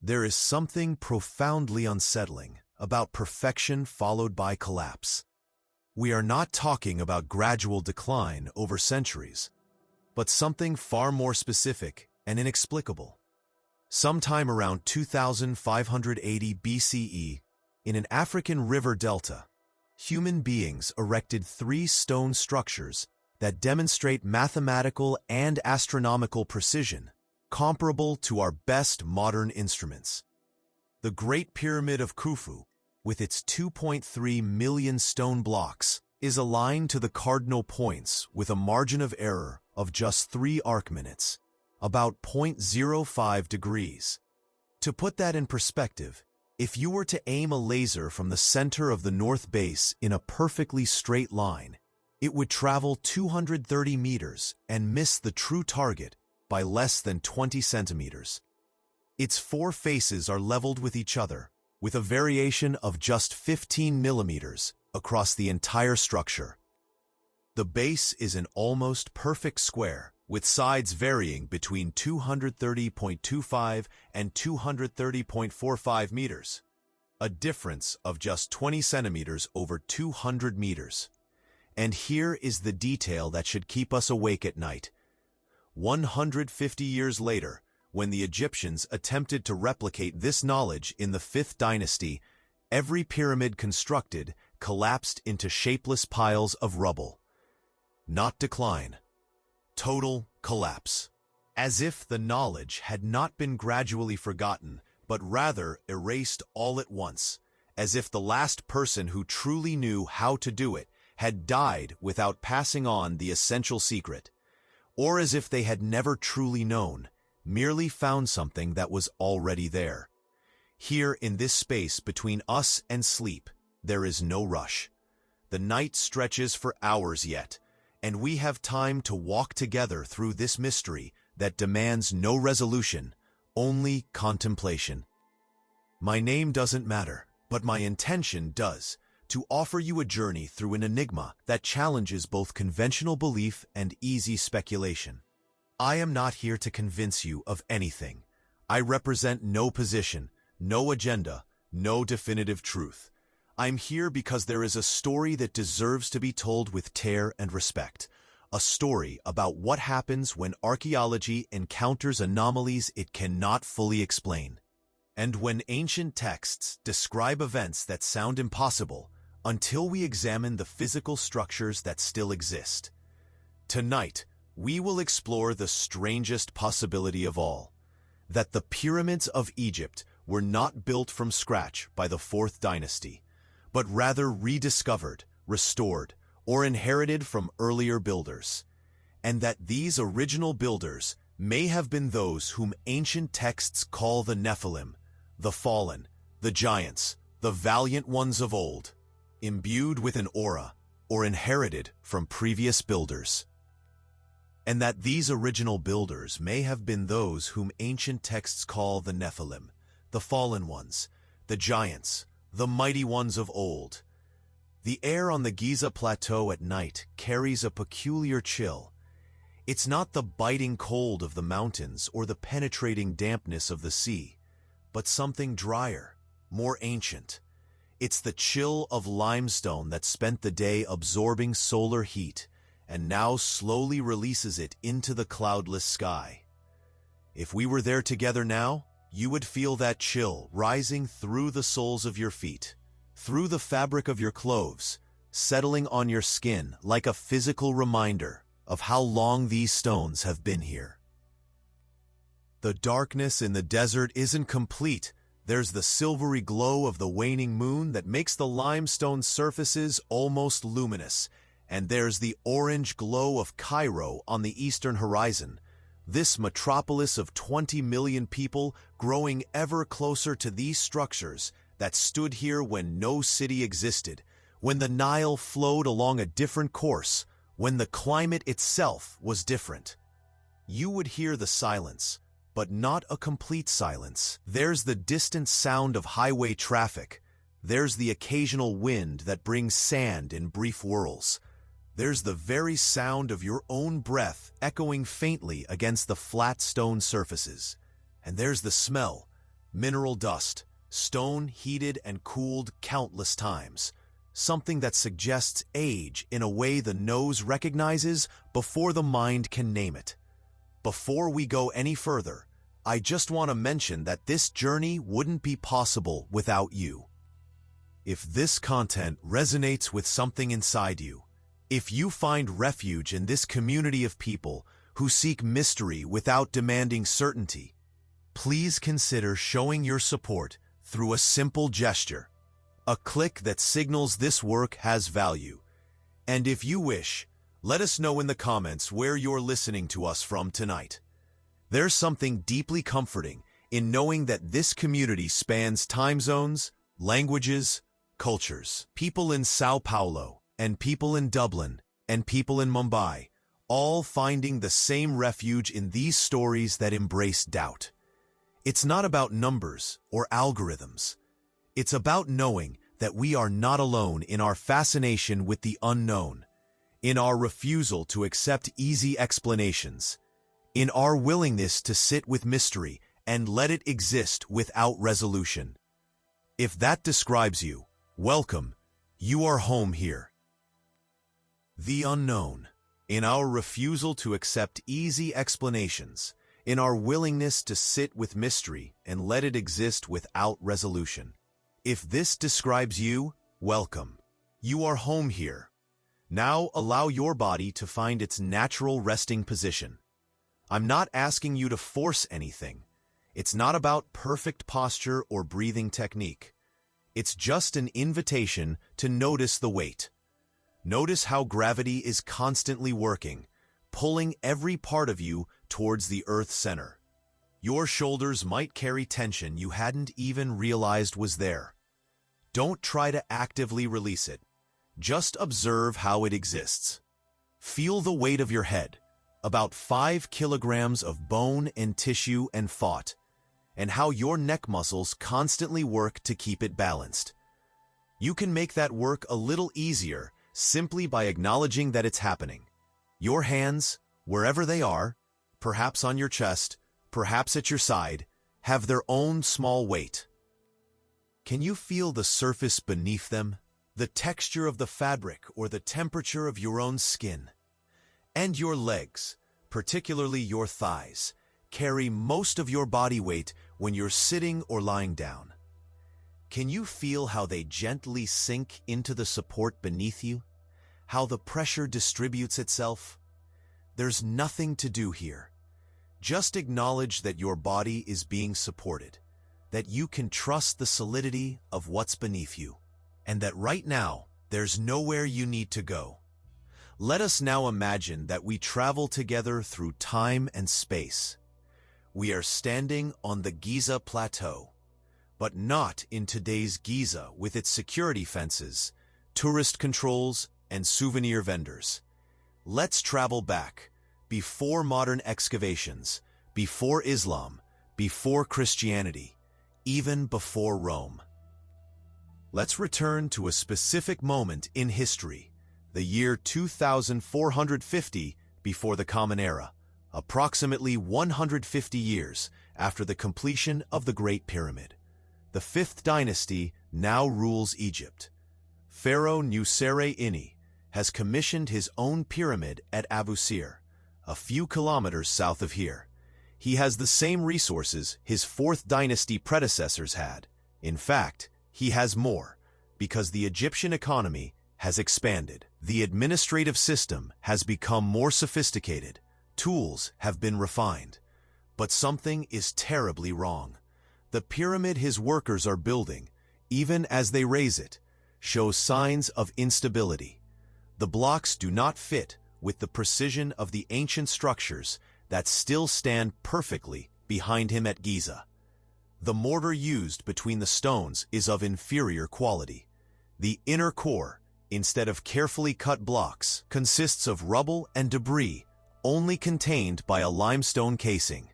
There is something profoundly unsettling about perfection followed by collapse. We are not talking about gradual decline over centuries, but something far more specific and inexplicable. Sometime around 2580 BCE, in an African river delta, human beings erected 3 stone structures that demonstrate mathematical and astronomical precision, comparable to our best modern instruments. The Great Pyramid of Khufu, with its 2.3 million stone blocks, is aligned to the cardinal points with a margin of error of just 3 arcminutes, about 0.05 degrees. To put that in perspective, if you were to aim a laser from the center of the north base in a perfectly straight line, it would travel 230 meters and miss the true target by less than 20 centimeters. Its 4 faces are leveled with each other, with a variation of just 15 millimeters across the entire structure. The base is an almost perfect square, with sides varying between 230.25 and 230.45 meters, a difference of just 20 centimeters over 200 meters. And here is the detail that should keep us awake at night. 150 years later, when the Egyptians attempted to replicate this knowledge in the 5th dynasty, every pyramid constructed collapsed into shapeless piles of rubble. Not decline. Total collapse. As if the knowledge had not been gradually forgotten, but rather erased all at once, as if the last person who truly knew how to do it had died without passing on the essential secret, or as if they had never truly known, merely found something that was already there. Here in this space between us and sleep, there is no rush. The night stretches for hours yet, and we have time to walk together through this mystery that demands no resolution, only contemplation. My name doesn't matter, but my intention does, to offer you a journey through an enigma that challenges both conventional belief and easy speculation. I am not here to convince you of anything. I represent no position, no agenda, no definitive truth. I'm here because there is a story that deserves to be told with care and respect. A story about what happens when archaeology encounters anomalies it cannot fully explain. And when ancient texts describe events that sound impossible, until we examine the physical structures that still exist. Tonight, we will explore the strangest possibility of all, that the pyramids of Egypt were not built from scratch by the 4th dynasty, but rather rediscovered, restored, or inherited from earlier builders, and that these original builders may have been those whom ancient texts call the Nephilim, the fallen, the giants, the valiant ones of old, imbued with an aura, or inherited from previous builders. And that these original builders may have been those whom ancient texts call the Nephilim, the fallen ones, the giants, the mighty ones of old. The air on the Giza Plateau at night carries a peculiar chill. It's not the biting cold of the mountains or the penetrating dampness of the sea, but something drier, more ancient. It's the chill of limestone that spent the day absorbing solar heat and now slowly releases it into the cloudless sky. If we were there together now, you would feel that chill rising through the soles of your feet, through the fabric of your clothes, settling on your skin like a physical reminder of how long these stones have been here. The darkness in the desert isn't complete. There's the silvery glow of the waning moon that makes the limestone surfaces almost luminous, and there's the orange glow of Cairo on the eastern horizon, this metropolis of 20 million people growing ever closer to these structures that stood here when no city existed, when the Nile flowed along a different course, when the climate itself was different. You would hear the silence, but not a complete silence. There's the distant sound of highway traffic. There's the occasional wind that brings sand in brief whirls. There's the very sound of your own breath echoing faintly against the flat stone surfaces. And there's the smell, mineral dust, stone heated and cooled countless times, something that suggests age in a way the nose recognizes before the mind can name it. Before we go any further, I just want to mention that this journey wouldn't be possible without you. If this content resonates with something inside you, if you find refuge in this community of people who seek mystery without demanding certainty, please consider showing your support through a simple gesture, a click that signals this work has value. And if you wish, let us know in the comments where you're listening to us from tonight. There's something deeply comforting in knowing that this community spans time zones, languages, cultures. People in Sao Paulo, and people in Dublin, and people in Mumbai, all finding the same refuge in these stories that embrace doubt. It's not about numbers or algorithms. It's about knowing that we are not alone in our fascination with the unknown, in our refusal to accept easy explanations, in our willingness to sit with mystery and let it exist without resolution. If that describes you, welcome. You are home here. The unknown. In our refusal to accept easy explanations, in our willingness to sit with mystery and let it exist without resolution. If this describes you, welcome. You are home here. Now allow your body to find its natural resting position. I'm not asking you to force anything. It's not about perfect posture or breathing technique. It's just an invitation to notice the weight. Notice how gravity is constantly working, pulling every part of you towards the Earth's center. Your shoulders might carry tension you hadn't even realized was there. Don't try to actively release it. Just observe how it exists. Feel the weight of your head, about 5 kilograms of bone and tissue and thought, and how your neck muscles constantly work to keep it balanced. You can make that work a little easier simply by acknowledging that it's happening. Your hands, wherever they are, perhaps on your chest, perhaps at your side, have their own small weight. Can you feel the surface beneath them, the texture of the fabric or the temperature of your own skin? And your legs, particularly your thighs, carry most of your body weight when you're sitting or lying down. Can you feel how they gently sink into the support beneath you? How the pressure distributes itself? There's nothing to do here. Just acknowledge that your body is being supported, that you can trust the solidity of what's beneath you, and that right now, there's nowhere you need to go. Let us now imagine that we travel together through time and space. We are standing on the Giza Plateau, but not in today's Giza with its security fences, tourist controls, and souvenir vendors. Let's travel back, before modern excavations, before Islam, before Christianity, even before Rome. Let's return to a specific moment in history, the year 2450 before the Common Era, approximately 150 years after the completion of the Great Pyramid. The fifth dynasty now rules Egypt. Pharaoh Nusere-Ini has commissioned his own pyramid at Abu Sir, a few kilometers south of here. He has the same resources his fourth dynasty predecessors had. In fact, he has more, because the Egyptian economy has expanded. The administrative system has become more sophisticated. Tools have been refined. But something is terribly wrong. The pyramid his workers are building, even as they raise it, shows signs of instability. The blocks do not fit with the precision of the ancient structures that still stand perfectly behind him at Giza. The mortar used between the stones is of inferior quality. The inner core, instead of carefully cut blocks, consists of rubble and debris only contained by a limestone casing.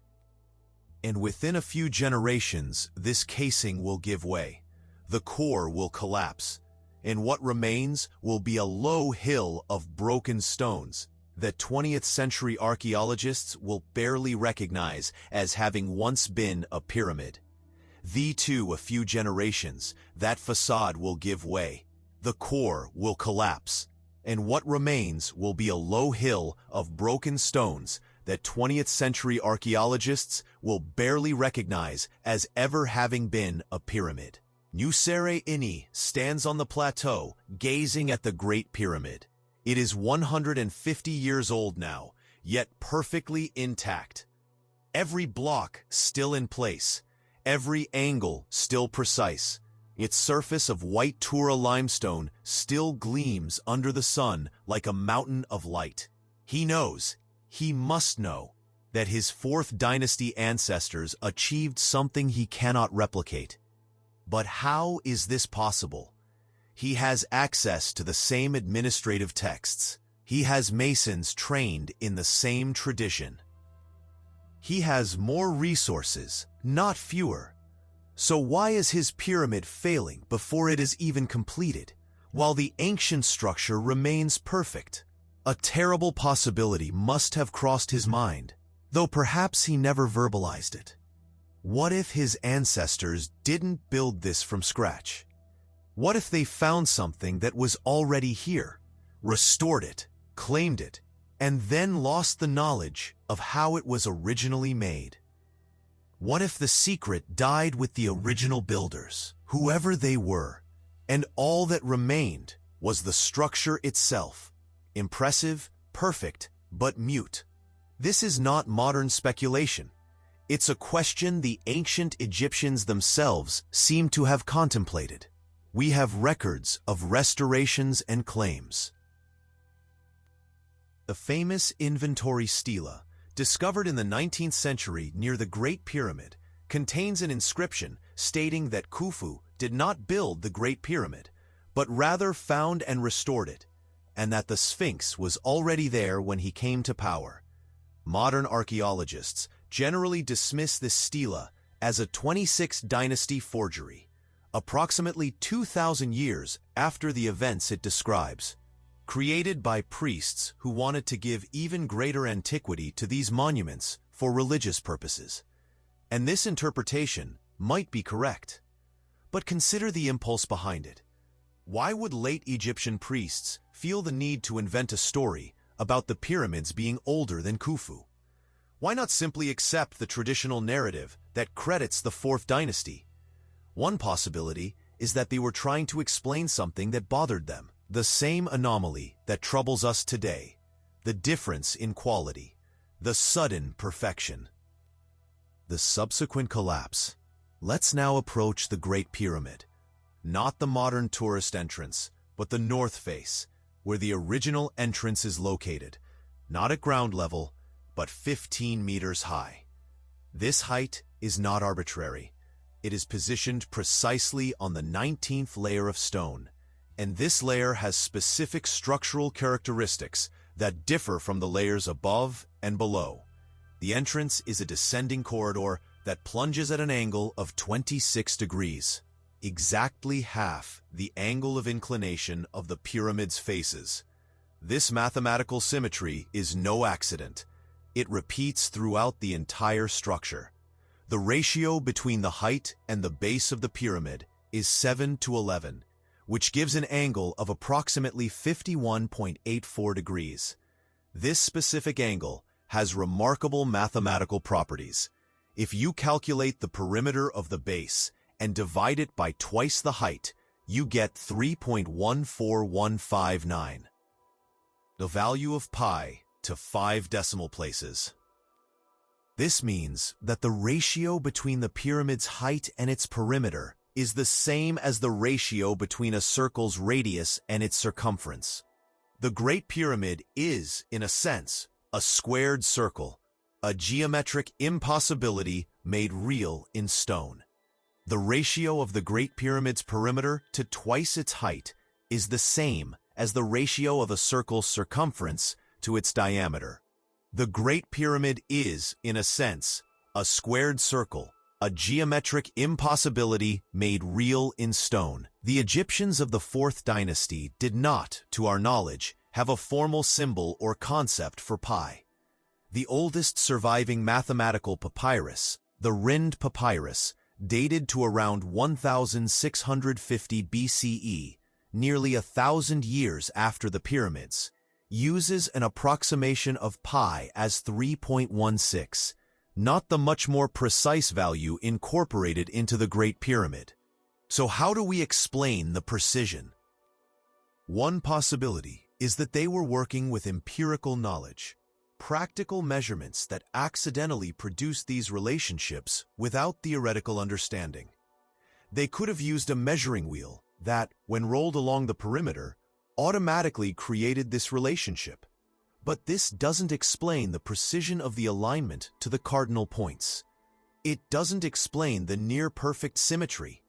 And within a few generations, this casing will give way. The core will collapse, and what remains will be a low hill of broken stones that 20th century archaeologists will barely recognize as having once been a pyramid. A few generations, that facade will give way. The core will collapse, and what remains will be a low hill of broken stones that 20th century archaeologists will barely recognize as ever having been a pyramid. Nusere Ini stands on the plateau, gazing at the Great Pyramid. It is 150 years old now, yet perfectly intact. Every block still in place, every angle still precise. Its surface of white Tura limestone still gleams under the sun like a mountain of light. He knows, he must know, that his 4th dynasty ancestors achieved something he cannot replicate. But how is this possible? He has access to the same administrative texts. He has masons trained in the same tradition. He has more resources, not fewer. So why is his pyramid failing before it is even completed, while the ancient structure remains perfect? A terrible possibility must have crossed his mind, though perhaps he never verbalized it. What if his ancestors didn't build this from scratch? What if they found something that was already here, restored it, claimed it, and then lost the knowledge of how it was originally made? What if the secret died with the original builders, whoever they were, and all that remained was the structure itself, impressive, perfect, but mute? This is not modern speculation. It's a question the ancient Egyptians themselves seem to have contemplated. We have records of restorations and claims. The famous inventory stela, discovered in the 19th century near the Great Pyramid, contains an inscription stating that Khufu did not build the Great Pyramid, but rather found and restored it, and that the Sphinx was already there when he came to power. Modern archaeologists generally dismiss this stela as a 26th dynasty forgery, approximately 2,000 years after the events it describes, created by priests who wanted to give even greater antiquity to these monuments for religious purposes. And this interpretation might be correct. But consider the impulse behind it. Why would late Egyptian priests feel the need to invent a story about the pyramids being older than Khufu? Why not simply accept the traditional narrative that credits the 4th dynasty? One possibility is that they were trying to explain something that bothered them, the same anomaly that troubles us today, the difference in quality, the sudden perfection. The subsequent collapse. Let's now approach the Great Pyramid, not the modern tourist entrance, but the north face, where the original entrance is located, not at ground level, but 15 meters high. This height is not arbitrary. It is positioned precisely on the 19th layer of stone, and this layer has specific structural characteristics that differ from the layers above and below. The entrance is a descending corridor that plunges at an angle of 26 degrees, exactly half the angle of inclination of the pyramid's faces. This mathematical symmetry is no accident. It repeats throughout the entire structure. The ratio between the height and the base of the pyramid is 7:11, which gives an angle of approximately 51.84 degrees. This specific angle has remarkable mathematical properties. If you calculate the perimeter of the base and divide it by twice the height, you get 3.14159. The value of pi to 5 decimal places. This means that the ratio between the pyramid's height and its perimeter is the same as the ratio between a circle's radius and its circumference. The Great Pyramid is, in a sense, a squared circle, a geometric impossibility made real in stone. The ratio of the Great Pyramid's perimeter to twice its height is the same as the ratio of a circle's circumference to its diameter. The Great Pyramid is, in a sense, a squared circle, a geometric impossibility made real in stone. The Egyptians of the 4th dynasty did not, to our knowledge, have a formal symbol or concept for pi. The oldest surviving mathematical papyrus, the Rind Papyrus, dated to around 1650 BCE, nearly 1,000 years after the pyramids, uses an approximation of pi as 3.16, not the much more precise value incorporated into the Great Pyramid. So how do we explain the precision? One possibility is that they were working with empirical knowledge, practical measurements that accidentally produced these relationships without theoretical understanding. They could have used a measuring wheel that, when rolled along the perimeter, automatically created this relationship. But this doesn't explain the precision of the alignment to the cardinal points. It doesn't explain the near-perfect symmetry.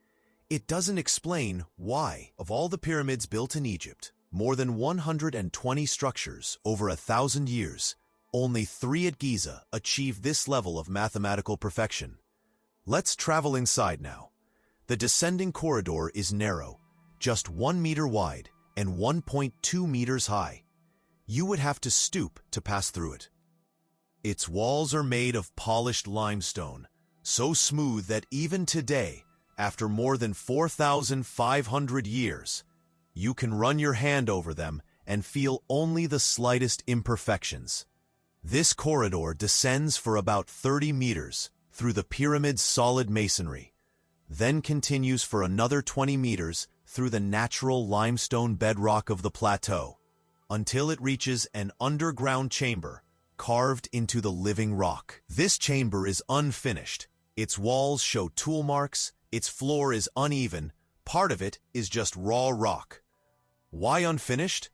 It doesn't explain why, of all the pyramids built in Egypt, more than 120 structures over 1,000 years, only 3 at Giza achieved this level of mathematical perfection. Let's travel inside now. The descending corridor is narrow, just 1 meter wide and 1.2 meters high. You would have to stoop to pass through it. Its walls are made of polished limestone, so smooth that even today, after more than 4,500 years, you can run your hand over them and feel only the slightest imperfections. This corridor descends for about 30 meters through the pyramid's solid masonry, then continues for another 20 meters through the natural limestone bedrock of the plateau, until it reaches an underground chamber carved into the living rock. This chamber is unfinished. Its walls show tool marks, its floor is uneven, part of it is just raw rock. Why unfinished?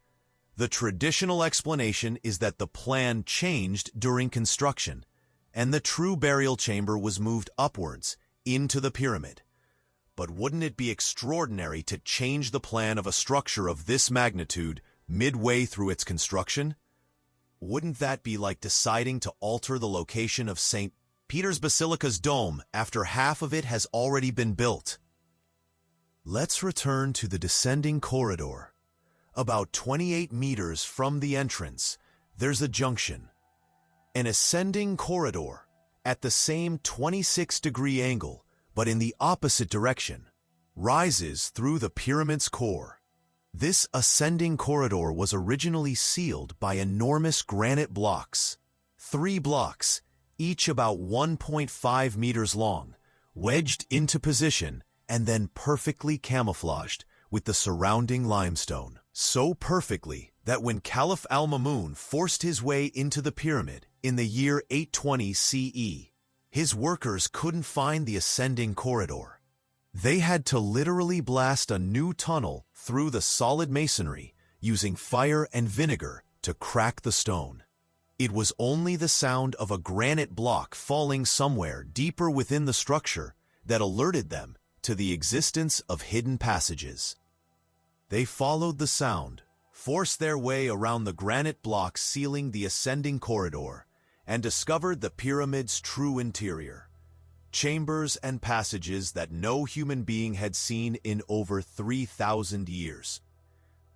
The traditional explanation is that the plan changed during construction, and the true burial chamber was moved upwards into the pyramid. But wouldn't it be extraordinary to change the plan of a structure of this magnitude midway through its construction? Wouldn't that be like deciding to alter the location of St. Peter's Basilica's dome after half of it has already been built? Let's return to the descending corridor. About 28 meters from the entrance, there's a junction. An ascending corridor at the same 26-degree angle, but in the opposite direction, rises through the pyramid's core. This ascending corridor was originally sealed by enormous granite blocks. 3 blocks, each about 1.5 meters long, wedged into position and then perfectly camouflaged with the surrounding limestone. So perfectly that when Caliph al-Mamun forced his way into the pyramid in the year 820 CE, his workers couldn't find the ascending corridor. They had to literally blast a new tunnel through the solid masonry using fire and vinegar to crack the stone. It was only the sound of a granite block falling somewhere deeper within the structure that alerted them to the existence of hidden passages. They followed the sound, forced their way around the granite blocks sealing the ascending corridor, and discovered the pyramid's true interior. Chambers and passages that no human being had seen in over 3,000 years.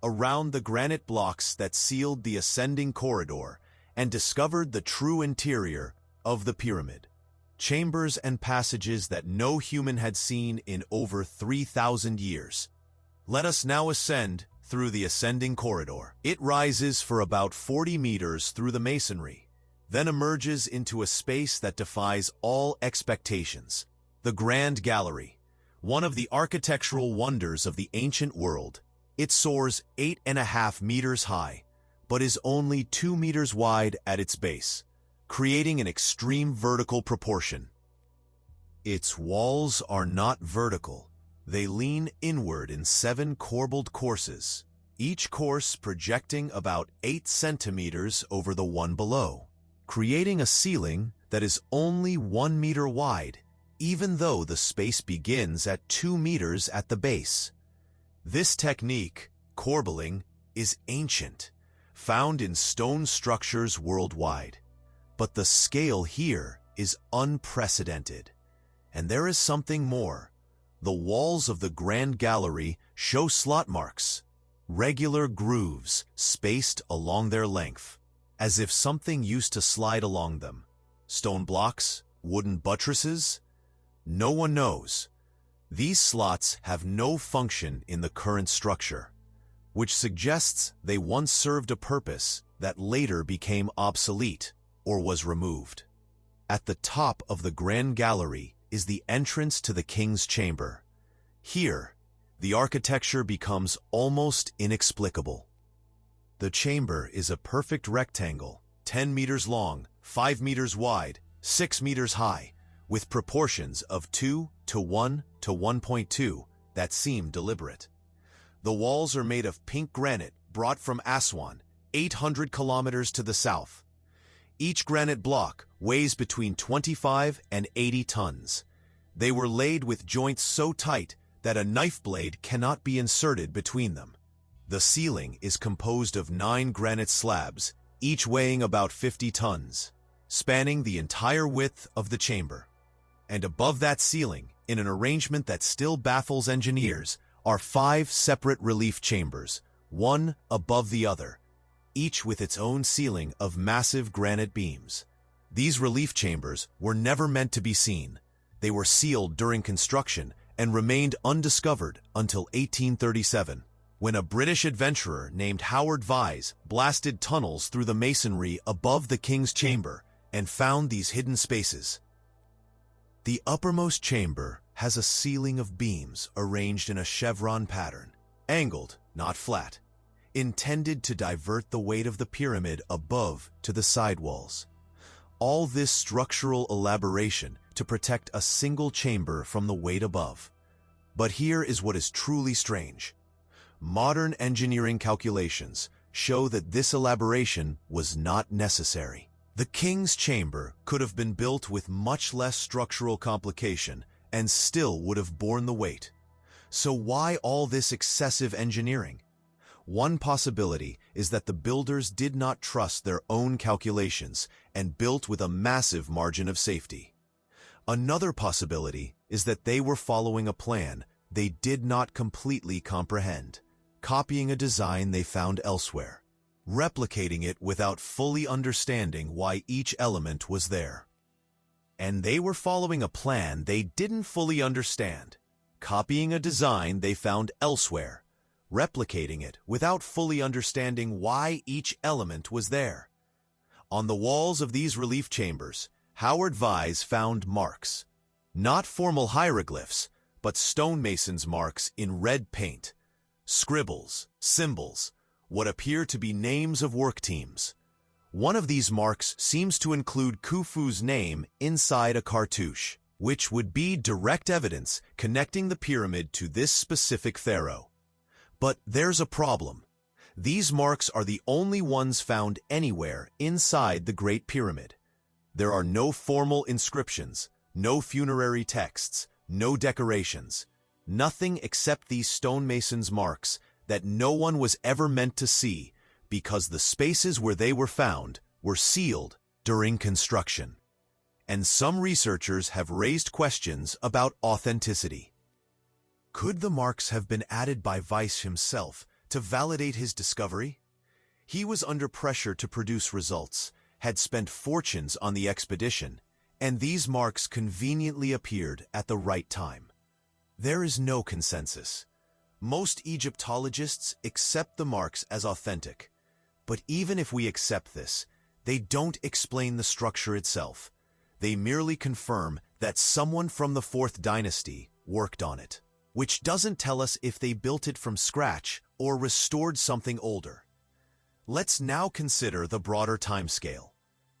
Around the granite blocks that sealed the ascending corridor and discovered the true interior of the pyramid. Chambers and passages that no human had seen in over 3,000 years. Let us now ascend through the ascending corridor. It rises for about 40 meters through the masonry, then emerges into a space that defies all expectations. The Grand Gallery, one of the architectural wonders of the ancient world. It soars 8.5 meters high, but is only 2 meters wide at its base, creating an extreme vertical proportion. Its walls are not vertical. They lean inward in 7 corbelled courses, each course projecting about 8 centimeters over the one below, creating a ceiling that is only 1 meter wide, even though the space begins at 2 meters at the base. This technique, corbelling, is ancient, found in stone structures worldwide. But the scale here is unprecedented. And there is something more. The walls of the Grand Gallery show slot marks, regular grooves spaced along their length, as if something used to slide along them. Stone blocks, wooden buttresses. No one knows. These slots have no function in the current structure, which suggests they once served a purpose that later became obsolete or was removed. At the top of the Grand Gallery is the entrance to the King's Chamber. Here, the architecture becomes almost inexplicable. The chamber is a perfect rectangle, 10 meters long, 5 meters wide, 6 meters high, with proportions of 2 to 1 to 1.2 that seem deliberate. The walls are made of pink granite brought from Aswan, 800 kilometers to the south. Each granite block weighs between 25 and 80 tons. They were laid with joints so tight that a knife blade cannot be inserted between them. The ceiling is composed of 9 granite slabs, each weighing about 50 tons, spanning the entire width of the chamber. And above that ceiling, in an arrangement that still baffles engineers, are 5 separate relief chambers, one above the other, each with its own ceiling of massive granite beams. These relief chambers were never meant to be seen. They were sealed during construction and remained undiscovered until 1837, when a British adventurer named Howard Vyse blasted tunnels through the masonry above the King's Chamber and found these hidden spaces. The uppermost chamber has a ceiling of beams arranged in a chevron pattern, angled, not flat, intended to divert the weight of the pyramid above to the side walls. All this structural elaboration to protect a single chamber from the weight above. But here is what is truly strange. Modern engineering calculations show that this elaboration was not necessary. The King's Chamber could have been built with much less structural complication and still would have borne the weight. So why all this excessive engineering? One possibility is that the builders did not trust their own calculations and built with a massive margin of safety. Another possibility is that they were following a plan they did not completely comprehend, copying a design they found elsewhere, replicating it without fully understanding why each element was there. And they were following a plan they didn't fully understand, copying a design they found elsewhere, replicating it without fully understanding why each element was there. On the walls of these relief chambers, Howard Vyse found marks, not formal hieroglyphs, but stonemasons' marks in red paint, scribbles, symbols, what appear to be names of work teams. One of these marks seems to include Khufu's name inside a cartouche, which would be direct evidence connecting the pyramid to this specific pharaoh. But there's a problem. These marks are the only ones found anywhere inside the Great Pyramid. There are no formal inscriptions, no funerary texts, no decorations, nothing except these stonemasons' marks that no one was ever meant to see because the spaces where they were found were sealed during construction. And some researchers have raised questions about authenticity. Could the marks have been added by Vyse himself to validate his discovery? He was under pressure to produce results, had spent fortunes on the expedition, and these marks conveniently appeared at the right time. There is no consensus. Most Egyptologists accept the marks as authentic, but even if we accept this, they don't explain the structure itself. They merely confirm that someone from the 4th dynasty worked on it, which doesn't tell us if they built it from scratch or restored something older. Let's now consider the broader timescale.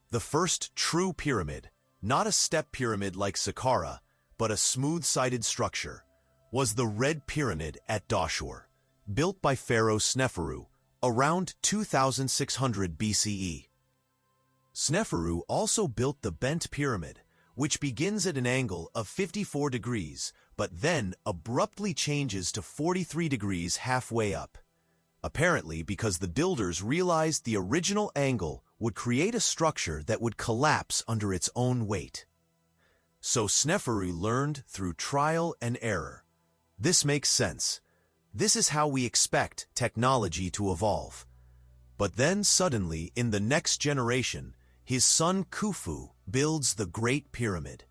The first true pyramid, not a step pyramid like Saqqara, but a smooth-sided structure, was the Red Pyramid at Dashur, built by Pharaoh Sneferu around 2600 BCE. Sneferu also built the Bent Pyramid, which begins at an angle of 54 degrees, but then abruptly changes to 43 degrees halfway up, apparently because the builders realized the original angle would create a structure that would collapse under its own weight. So Sneferu learned through trial and error. This makes sense. This is how we expect technology to evolve. But then suddenly, in the next generation, his son Khufu builds the Great Pyramid.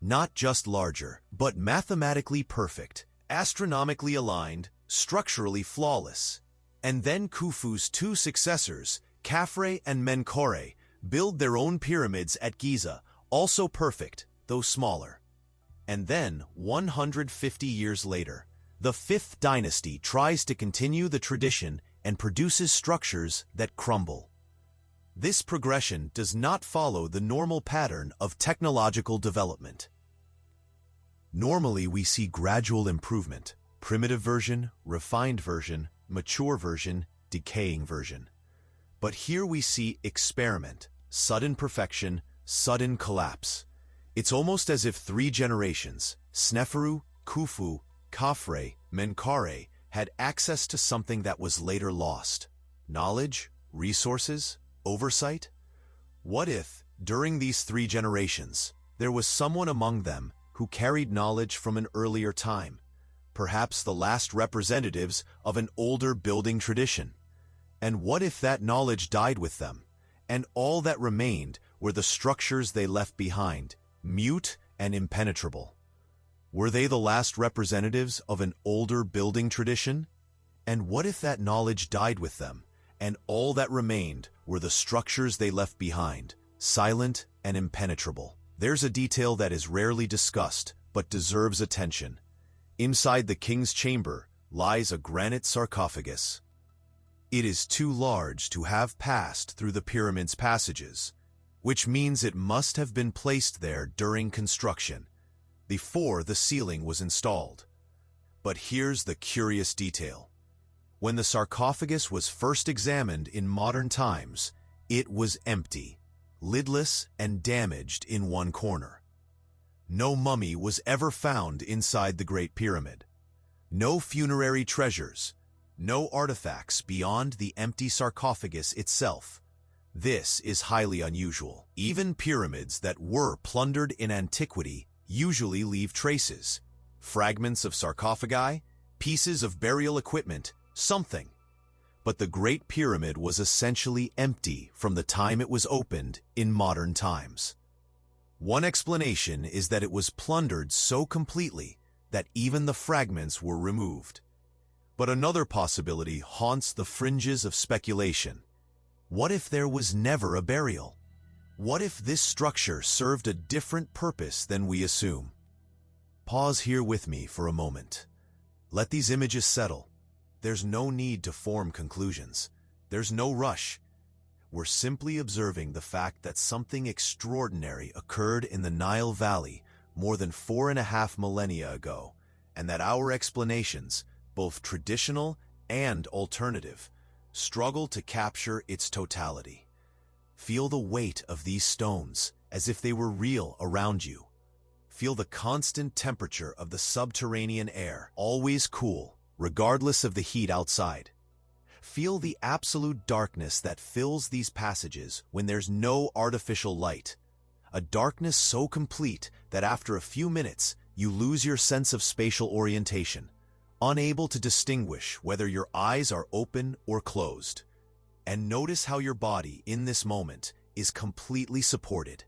Not just larger, but mathematically perfect, astronomically aligned, structurally flawless. And then Khufu's two successors, Khafre and Menkaure, build their own pyramids at Giza, also perfect, though smaller. And then, 150 years later, the fifth dynasty tries to continue the tradition and produces structures that crumble. This progression does not follow the normal pattern of technological development. Normally, we see gradual improvement: primitive version, refined version, mature version, decaying version. But here we see experiment, sudden perfection, sudden collapse. It's almost as if 3 generations, Sneferu, Khufu, Khafre, Menkaure, had access to something that was later lost. Knowledge, resources, oversight? What if, during these 3 generations, there was someone among them who carried knowledge from an earlier time, perhaps the last representatives of an older building tradition? And what if that knowledge died with them, and all that remained were the structures they left behind, mute and impenetrable? Were they the last representatives of an older building tradition? And what if that knowledge died with them, and all that remained were the structures they left behind, silent and impenetrable? There's a detail that is rarely discussed, but deserves attention. Inside the king's chamber lies a granite sarcophagus. It is too large to have passed through the pyramid's passages, which means it must have been placed there during construction, before the ceiling was installed. But here's the curious detail. When the sarcophagus was first examined in modern times, it was empty, lidless, and damaged in one corner. No mummy was ever found inside the Great Pyramid. No funerary treasures, no artifacts beyond the empty sarcophagus itself. This is highly unusual. Even pyramids that were plundered in antiquity usually leave traces: fragments of sarcophagi, pieces of burial equipment, something. But the Great Pyramid was essentially empty from the time it was opened in modern times. One explanation is that it was plundered so completely that even the fragments were removed. But another possibility haunts the fringes of speculation. What if there was never a burial? What if this structure served a different purpose than we assume? Pause here with me for a moment. Let these images settle. There's no need to form conclusions. There's no rush. We're simply observing the fact that something extraordinary occurred in the Nile Valley more than 4.5 millennia ago, and that our explanations, both traditional and alternative, struggle to capture its totality. Feel the weight of these stones as if they were real around you. Feel the constant temperature of the subterranean air, always cool, regardless of the heat outside. Feel the absolute darkness that fills these passages when there's no artificial light. A darkness so complete that after a few minutes, you lose your sense of spatial orientation, unable to distinguish whether your eyes are open or closed. And notice how your body, in this moment, is completely supported.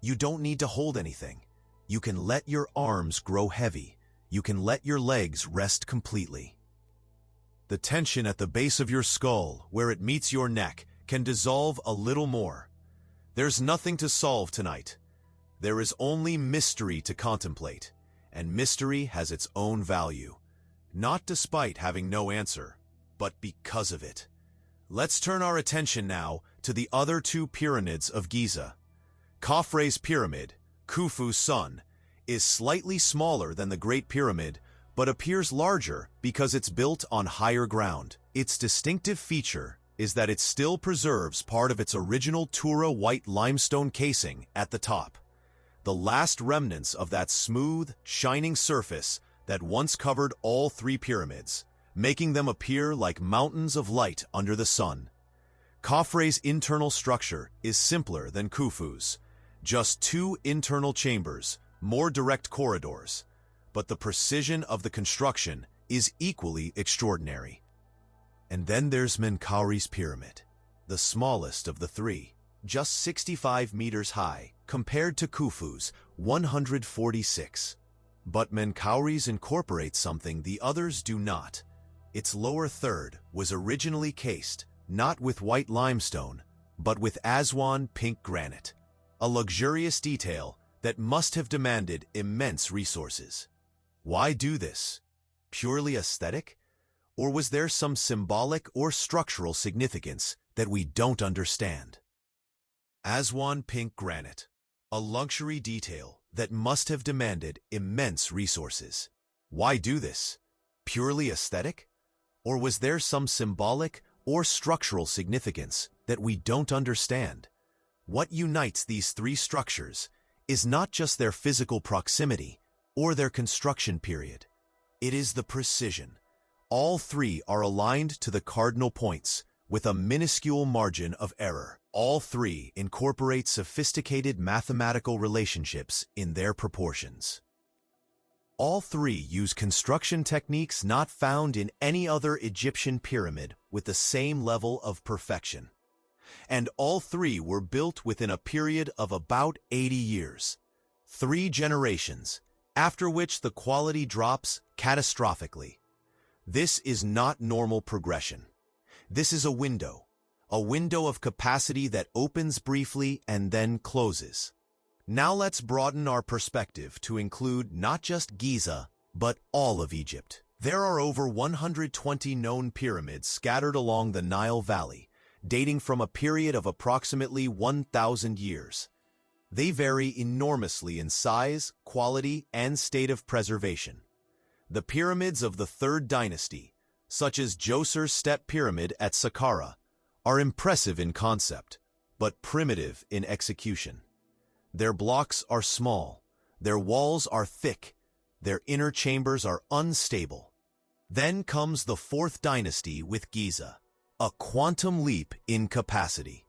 You don't need to hold anything. You can let your arms grow heavy. You can let your legs rest completely. The tension at the base of your skull, where it meets your neck, can dissolve a little more. There's nothing to solve tonight. There is only mystery to contemplate, and mystery has its own value. Not despite having no answer, but because of it. Let's turn our attention now to the other 2 pyramids of Giza. Khafre's pyramid, Khufu's son, is slightly smaller than the Great Pyramid, but appears larger because it's built on higher ground. Its distinctive feature is that it still preserves part of its original Tura white limestone casing at the top, the last remnants of that smooth, shining surface that once covered all 3 pyramids, making them appear like mountains of light under the sun. Khafre's internal structure is simpler than Khufu's, just 2 internal chambers, more direct corridors. But the precision of the construction is equally extraordinary. And then there's Menkaure's pyramid, the smallest of the 3, just 65 meters high, compared to Khufu's 146. But Menkauri's incorporates something the others do not. Its lower third was originally cased, not with white limestone, but with Aswan pink granite, a luxurious detail that must have demanded immense resources. Why do this? Purely aesthetic? Or was there some symbolic or structural significance that we don't understand? Aswan pink granite, a luxury detail that must have demanded immense resources. Why do this? Purely aesthetic? Or was there some symbolic or structural significance that we don't understand? What unites these three structures is not just their physical proximity or their construction period. It is the precision. All three are aligned to the cardinal points with a minuscule margin of error. All three incorporate sophisticated mathematical relationships in their proportions. All three use construction techniques not found in any other Egyptian pyramid with the same level of perfection. And all three were built within a period of about 80 years, 3 generations, after which the quality drops catastrophically. This is not normal progression. This is a window of capacity that opens briefly and then closes. Now let's broaden our perspective to include not just Giza, but all of Egypt. There are over 120 known pyramids scattered along the Nile Valley, dating from a period of approximately 1,000 years. They vary enormously in size, quality, and state of preservation. The pyramids of the Third Dynasty, such as Djoser's Step Pyramid at Saqqara, are impressive in concept, but primitive in execution. Their blocks are small, their walls are thick, their inner chambers are unstable. Then comes the Fourth Dynasty with Giza, a quantum leap in capacity.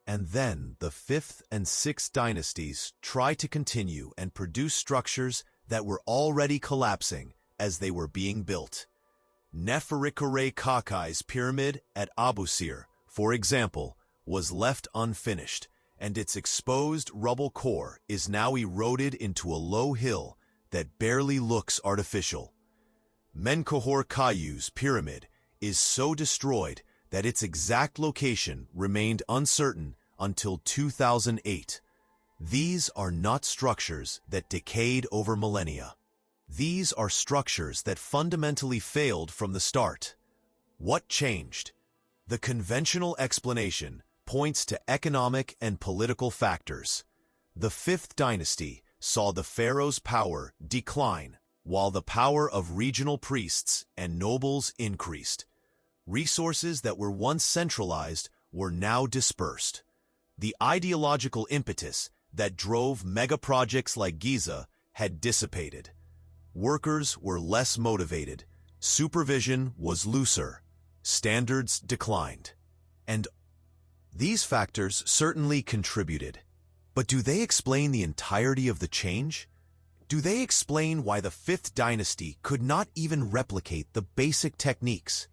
And then the Fifth and Sixth Dynasties try to continue and produce structures that were already collapsing as they were being built. Neferikare Kakai's pyramid at Abusir, for example, was left unfinished, and its exposed rubble core is now eroded into a low hill that barely looks artificial. Menkaure Kayu's pyramid is so destroyed that its exact location remained uncertain until 2008. These are not structures that decayed over millennia. These are structures that fundamentally failed from the start. What changed? The conventional explanation points to economic and political factors. The Fifth Dynasty saw the pharaoh's power decline, while the power of regional priests and nobles increased. Resources that were once centralized were now dispersed. The ideological impetus that drove mega-projects like Giza had dissipated. Workers were less motivated, supervision was looser, standards declined. And these factors certainly contributed. But do they explain the entirety of the change? Do they explain why the Fifth Dynasty could not even replicate the basic techniques,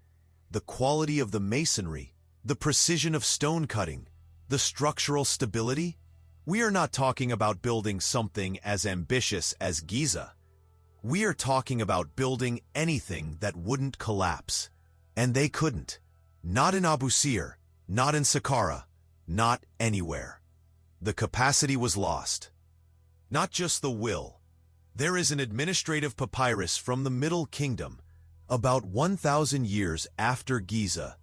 the quality of the masonry, the precision of stone cutting, the structural stability? We are not talking about building something as ambitious as Giza. We are talking about building anything that wouldn't collapse. And they couldn't. Not in Abusir, not in Saqqara, not anywhere. The capacity was lost. Not just the will. There is an administrative papyrus from the Middle Kingdom, about 1,000 years after Giza,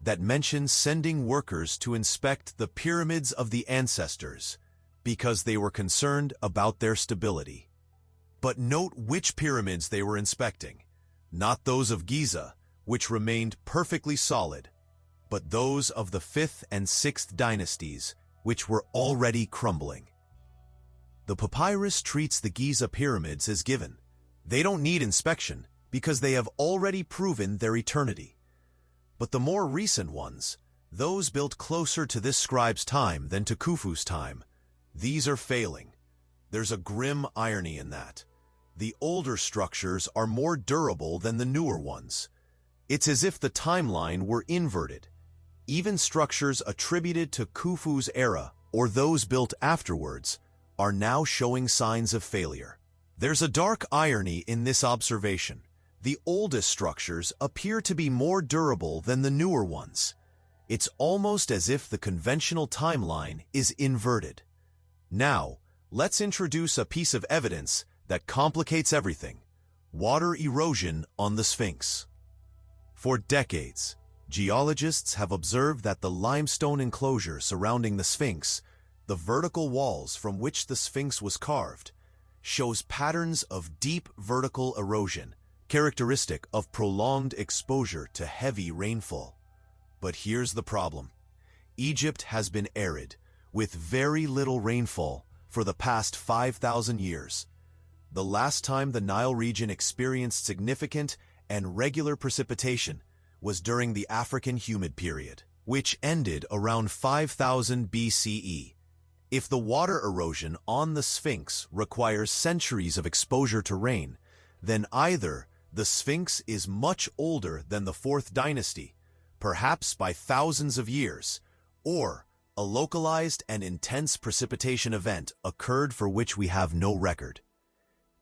that mentions sending workers to inspect the pyramids of the ancestors because they were concerned about their stability. But note which pyramids they were inspecting. Not those of Giza, which remained perfectly solid, but those of the Fifth and Sixth Dynasties, which were already crumbling. The papyrus treats the Giza pyramids as given. They don't need inspection because they have already proven their eternity. But the more recent ones, those built closer to this scribe's time than to Khufu's time, these are failing. There's a grim irony in that. The older structures are more durable than the newer ones. It's as if the timeline were inverted. Even structures attributed to Khufu's era or those built afterwards, are now showing signs of failure. There's a dark irony in this observation. The oldest structures appear to be more durable than the newer ones. It's almost as if the conventional timeline is inverted. Now, let's introduce a piece of evidence that complicates everything: water erosion on the Sphinx. For decades, geologists have observed that the limestone enclosure surrounding the Sphinx, the vertical walls from which the Sphinx was carved, shows patterns of deep vertical erosion, characteristic of prolonged exposure to heavy rainfall. But here's the problem. Egypt has been arid, with very little rainfall, for the past 5,000 years. The last time the Nile region experienced significant and regular precipitation was during the African humid period, which ended around 5000 BCE. If the water erosion on the Sphinx requires centuries of exposure to rain, then either the Sphinx is much older than the 4th dynasty, perhaps by thousands of years, or a localized and intense precipitation event occurred for which we have no record.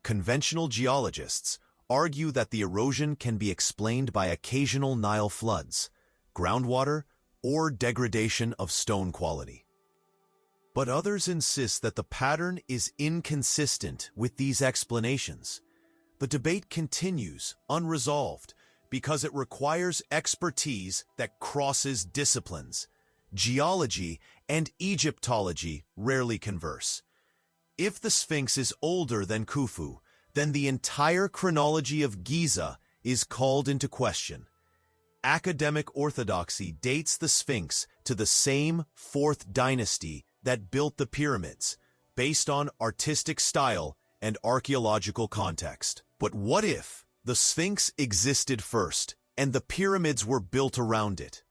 Conventional geologists argue that the erosion can be explained by occasional Nile floods, groundwater, or degradation of stone quality. But others insist that the pattern is inconsistent with these explanations. The debate continues unresolved because it requires expertise that crosses disciplines. Geology and Egyptology rarely converse. If the Sphinx is older than Khufu, then the entire chronology of Giza is called into question. Academic orthodoxy dates the Sphinx to the same 4th dynasty that built the pyramids, based on artistic style and archaeological context. But what if the Sphinx existed first and the pyramids were built around it?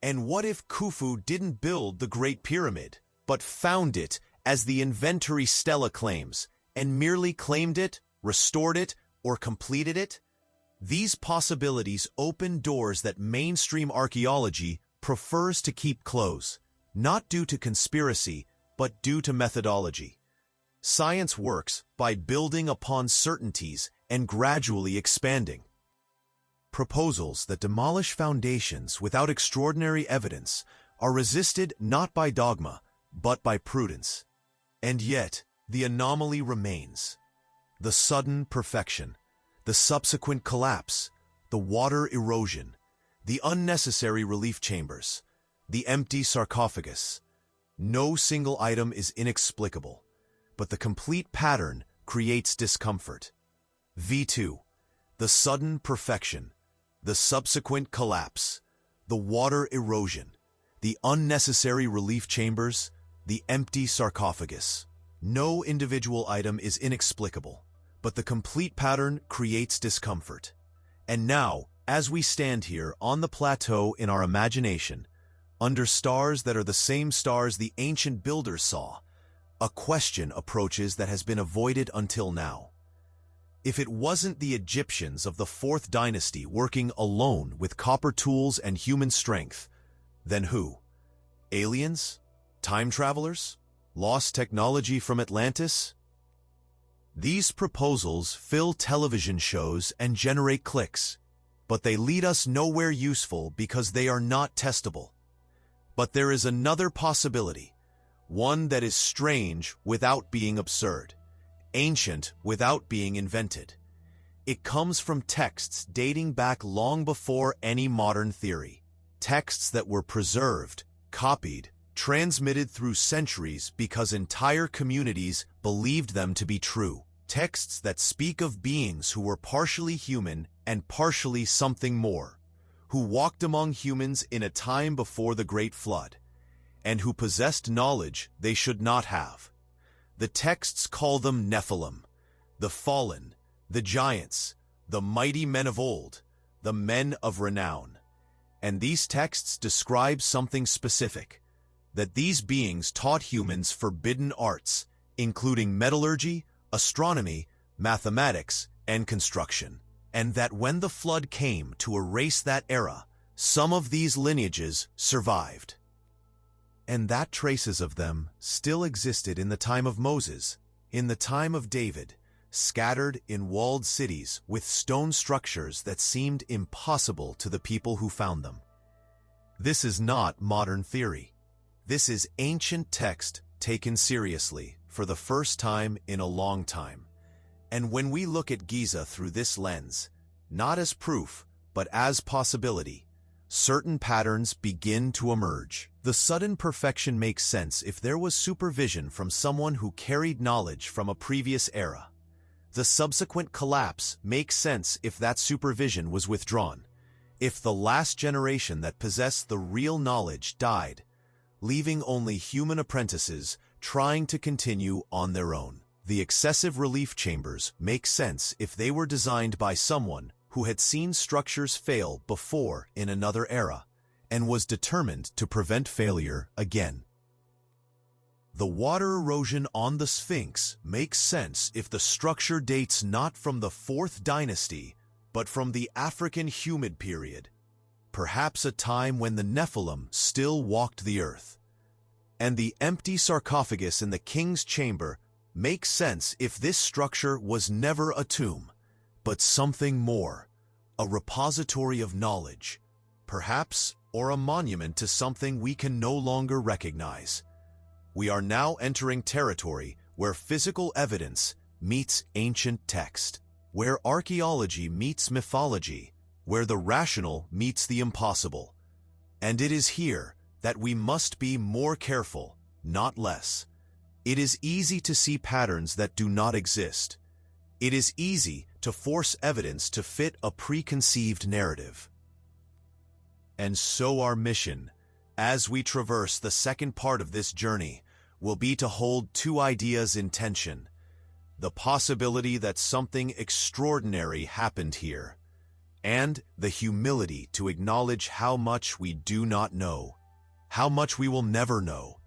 And what if Khufu didn't build the Great Pyramid, but found it as the inventory stela claims, and merely claimed it, restored it, or completed it? These possibilities open doors that mainstream archaeology prefers to keep closed, not due to conspiracy, but due to methodology. Science works by building upon certainties and gradually expanding. Proposals that demolish foundations without extraordinary evidence are resisted not by dogma, but by prudence. And yet, the anomaly remains. The sudden perfection, the subsequent collapse, the water erosion, the unnecessary relief chambers, the empty sarcophagus. No single item is inexplicable, but the complete pattern creates discomfort. V2. The sudden perfection, the subsequent collapse, the water erosion, the unnecessary relief chambers, the empty sarcophagus. No individual item is inexplicable, but the complete pattern creates discomfort. And now, as we stand here on the plateau in our imagination, under stars that are the same stars the ancient builders saw, a question approaches that has been avoided until now. If it wasn't the Egyptians of the 4th dynasty working alone with copper tools and human strength, then who? Aliens? Time travelers? Lost technology from Atlantis? These proposals fill television shows and generate clicks, but they lead us nowhere useful because they are not testable. But there is another possibility, one that is strange without being absurd, ancient without being invented. It comes from texts dating back long before any modern theory, texts that were preserved, copied, transmitted through centuries because entire communities believed them to be true. Texts that speak of beings who were partially human and partially something more, who walked among humans in a time before the Great Flood, and who possessed knowledge they should not have. The texts call them Nephilim, the fallen, the giants, the mighty men of old, the men of renown. And these texts describe something specific, that these beings taught humans forbidden arts, including metallurgy, astronomy, mathematics, and construction. And that when the flood came to erase that era, some of these lineages survived. And that traces of them still existed in the time of Moses, in the time of David, scattered in walled cities with stone structures that seemed impossible to the people who found them. This is not modern theory. This is ancient text taken seriously for the first time in a long time. And when we look at Giza through this lens, not as proof, but as possibility, certain patterns begin to emerge. The sudden perfection makes sense if there was supervision from someone who carried knowledge from a previous era. The subsequent collapse makes sense if that supervision was withdrawn, if the last generation that possessed the real knowledge died, leaving only human apprentices trying to continue on their own. The excessive relief chambers make sense if they were designed by someone who had seen structures fail before in another era and was determined to prevent failure again. The water erosion on the Sphinx makes sense if the structure dates not from the 4th dynasty, but from the African humid period, perhaps a time when the Nephilim still walked the earth. And the empty sarcophagus in the king's chamber makes sense if this structure was never a tomb, but something more, a repository of knowledge, perhaps, or a monument to something we can no longer recognize. We are now entering territory where physical evidence meets ancient text, where archaeology meets mythology, where the rational meets the impossible. And it is here that we must be more careful, not less. It is easy to see patterns that do not exist. It is easy to force evidence to fit a preconceived narrative. And so our mission, as we traverse the second part of this journey, will be to hold two ideas in tension: the possibility that something extraordinary happened here, and the humility to acknowledge how much we do not know, how much we will never know,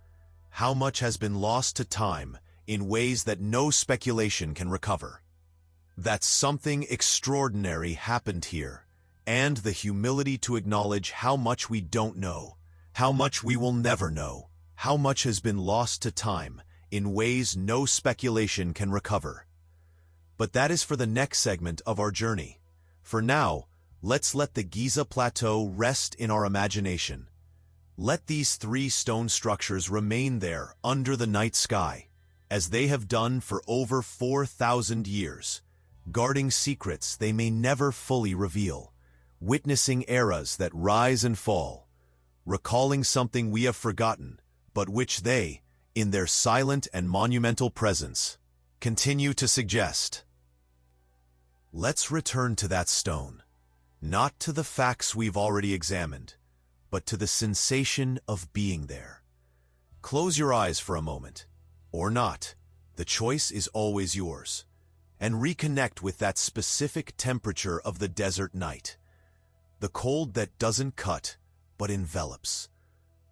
how much has been lost to time in ways that no speculation can recover. That something extraordinary happened here, and the humility to acknowledge how much we don't know, how much we will never know, how much has been lost to time in ways no speculation can recover. But that is for the next segment of our journey. For now, let's let the Giza Plateau rest in our imagination. Let these 3 stone structures remain there under the night sky, as they have done for over 4,000 years, guarding secrets they may never fully reveal, witnessing eras that rise and fall, recalling something we have forgotten, but which they, in their silent and monumental presence, continue to suggest. Let's return to that stone, not to the facts we've already examined, but to the sensation of being there. Close your eyes for a moment, or not, the choice is always yours, and reconnect with that specific temperature of the desert night, the cold that doesn't cut, but envelops,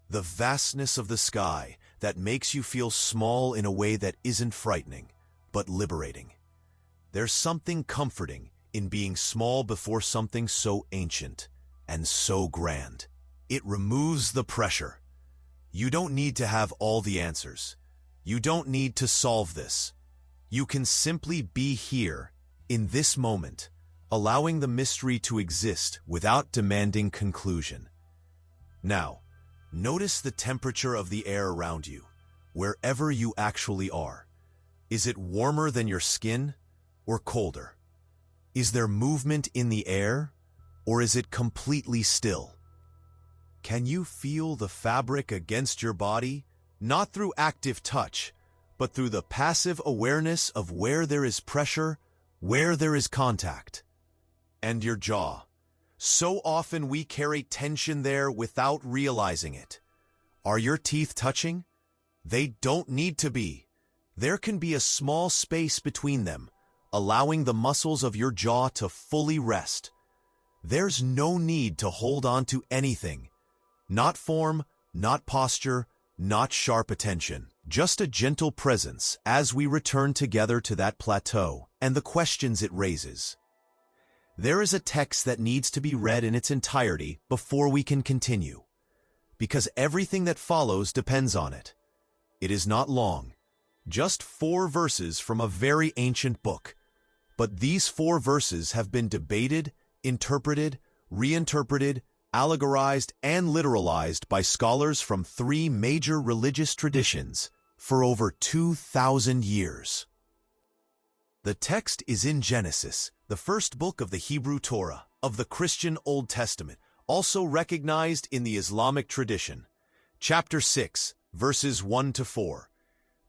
the vastness of the sky that makes you feel small in a way that isn't frightening, but liberating. There's something comforting in being small before something so ancient and so grand. It removes the pressure. You don't need to have all the answers. You don't need to solve this. You can simply be here, in this moment, allowing the mystery to exist without demanding conclusion. Now, notice the temperature of the air around you, wherever you actually are. Is it warmer than your skin, or colder? Is there movement in the air, or is it completely still? Can you feel the fabric against your body, not through active touch, but through the passive awareness of where there is pressure, where there is contact? And your jaw. So often we carry tension there without realizing it. Are your teeth touching? They don't need to be. There can be a small space between them, allowing the muscles of your jaw to fully rest. There's no need to hold on to anything. Not form, not posture, not sharp attention. Just a gentle presence as we return together to that plateau and the questions it raises. There is a text that needs to be read in its entirety before we can continue. because everything that follows depends on it. It is not long, just 4 verses from a very ancient book. But these 4 verses have been debated, interpreted, reinterpreted, allegorized, and literalized by scholars from 3 major religious traditions for over 2,000 years. The text is in Genesis, the first book of the Hebrew Torah, of the Christian Old Testament, also recognized in the Islamic tradition. Chapter 6, verses 1 to 4.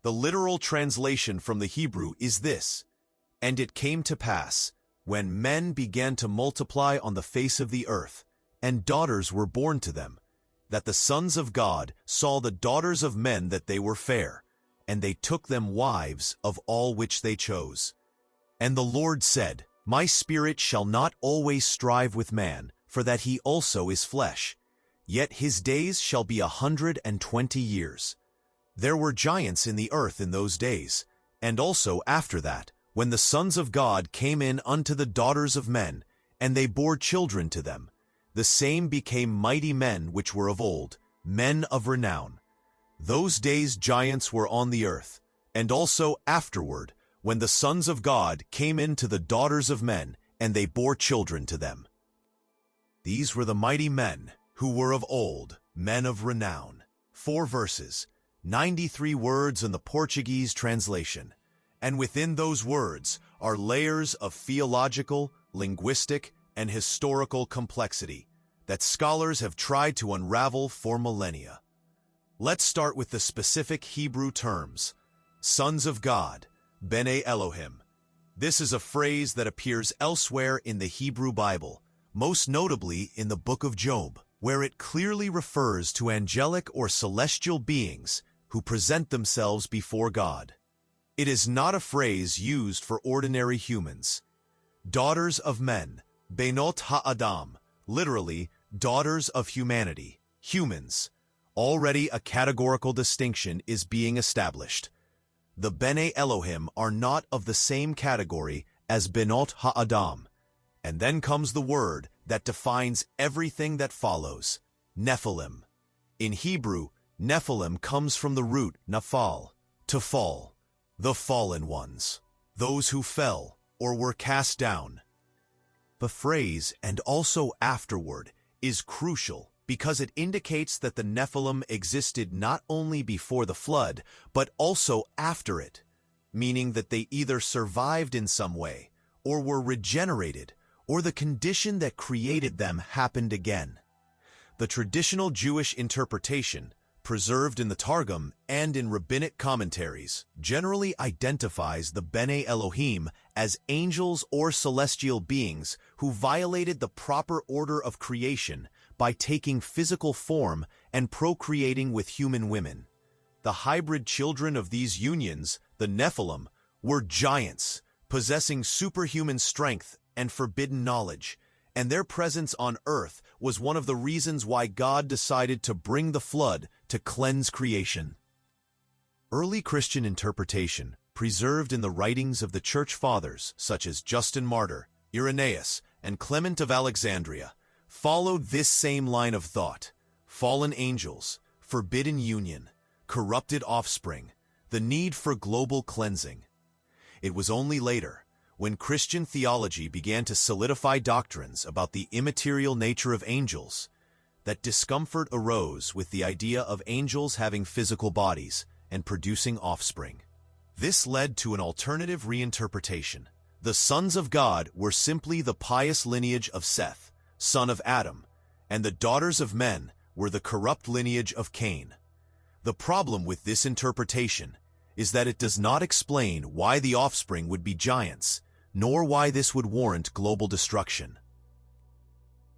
The literal translation from the Hebrew is this: "And it came to pass, when men began to multiply on the face of the earth, and daughters were born to them, that the sons of God saw the daughters of men that they were fair, and they took them wives of all which they chose. And the Lord said, My spirit shall not always strive with man, for that he also is flesh. Yet his days shall be 120 years. There were giants in the earth in those days, and also after that, when the sons of God came in unto the daughters of men, and they bore children to them. The same became mighty men which were of old, men of renown. Those days giants were on the earth, and also afterward, when the sons of God came in to the daughters of men, and they bore children to them. These were the mighty men who were of old, men of renown." 4 verses, 93 words in the Portuguese translation. And within those words are layers of theological, linguistic, and historical complexity that scholars have tried to unravel for millennia. Let's start with the specific Hebrew terms. Sons of God, Bene Elohim. This is a phrase that appears elsewhere in the Hebrew Bible, most notably in the book of Job, where it clearly refers to angelic or celestial beings who present themselves before God. It is not a phrase used for ordinary humans. Daughters of men, Benot ha'adam, literally, daughters of humanity, humans. Already a categorical distinction is being established. The Bene Elohim are not of the same category as Benot ha'adam. And then comes the word that defines everything that follows, Nephilim. In Hebrew, Nephilim comes from the root nafal, to fall, the fallen ones, those who fell or were cast down. The phrase, "and also afterward," is crucial because it indicates that the Nephilim existed not only before the flood, but also after it, meaning that they either survived in some way, or were regenerated, or the condition that created them happened again. The traditional Jewish interpretation, preserved in the Targum and in rabbinic commentaries, generally identifies the Bene Elohim as angels or celestial beings who violated the proper order of creation by taking physical form and procreating with human women. The hybrid children of these unions, the Nephilim, were giants, possessing superhuman strength and forbidden knowledge, and their presence on earth was one of the reasons why God decided to bring the flood to cleanse creation. Early Christian interpretation, preserved in the writings of the Church Fathers such as Justin Martyr, Irenaeus, and Clement of Alexandria, followed this same line of thought: fallen angels, forbidden union, corrupted offspring, the need for global cleansing. It was only later, when Christian theology began to solidify doctrines about the immaterial nature of angels, that discomfort arose with the idea of angels having physical bodies and producing offspring. This led to an alternative reinterpretation. The sons of God were simply the pious lineage of Seth, son of Adam, and the daughters of men were the corrupt lineage of Cain. The problem with this interpretation is that it does not explain why the offspring would be giants, nor why this would warrant global destruction.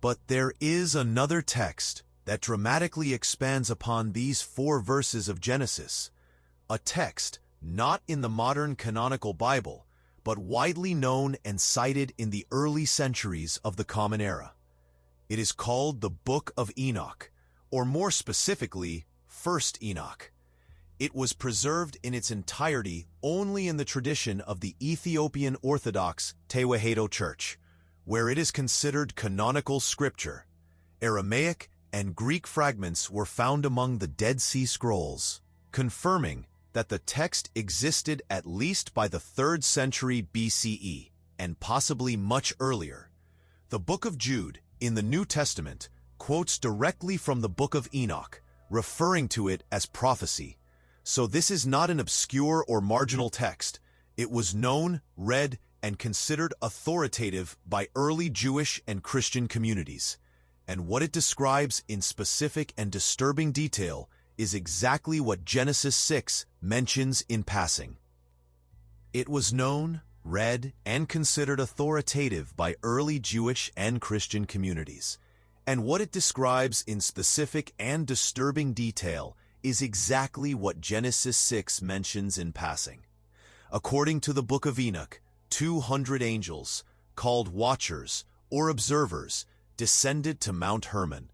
But there is another text that dramatically expands upon these 4 verses of Genesis, a text not in the modern canonical Bible, but widely known and cited in the early centuries of the Common Era. It is called the Book of Enoch, or more specifically, First Enoch. It was preserved in its entirety only in the tradition of the Ethiopian Orthodox Tewahedo Church, where it is considered canonical scripture. Aramaic and Greek fragments were found among the Dead Sea Scrolls, confirming that the text existed at least by the 3rd century BCE, and possibly much earlier. The Book of Jude, in the New Testament, quotes directly from the Book of Enoch, referring to it as prophecy. So this is not an obscure or marginal text. It was known, read, and considered authoritative by early Jewish and Christian communities. And what it describes in specific and disturbing detail is exactly what Genesis 6 mentions in passing. It was known, read, and considered authoritative by early Jewish and Christian communities. And what it describes in specific and disturbing detail is exactly what Genesis 6 mentions in passing. According to the Book of Enoch, 200 angels, called watchers or observers, descended to Mount Hermon.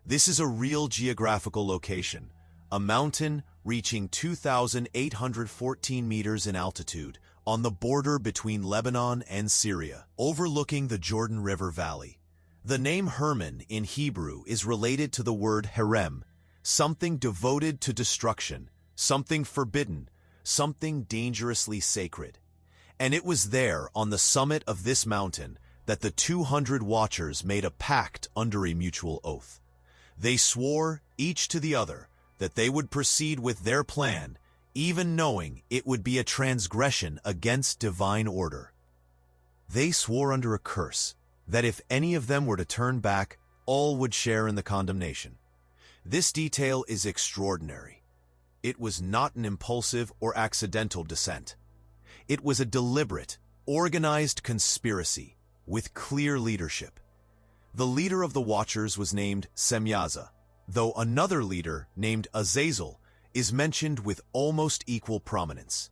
This is a real geographical location, a mountain reaching 2,814 meters in altitude on the border between Lebanon and Syria, overlooking the Jordan River Valley. The name Hermon in Hebrew is related to the word herem, something devoted to destruction, something forbidden, something dangerously sacred. And it was there, on the summit of this mountain, that the 200 watchers made a pact under a mutual oath. They swore, each to the other, that they would proceed with their plan, even knowing it would be a transgression against divine order. They swore under a curse, that if any of them were to turn back, all would share in the condemnation. This detail is extraordinary. It was not an impulsive or accidental descent. It was a deliberate, organized conspiracy with clear leadership. The leader of the Watchers was named Semyaza, though another leader named Azazel is mentioned with almost equal prominence.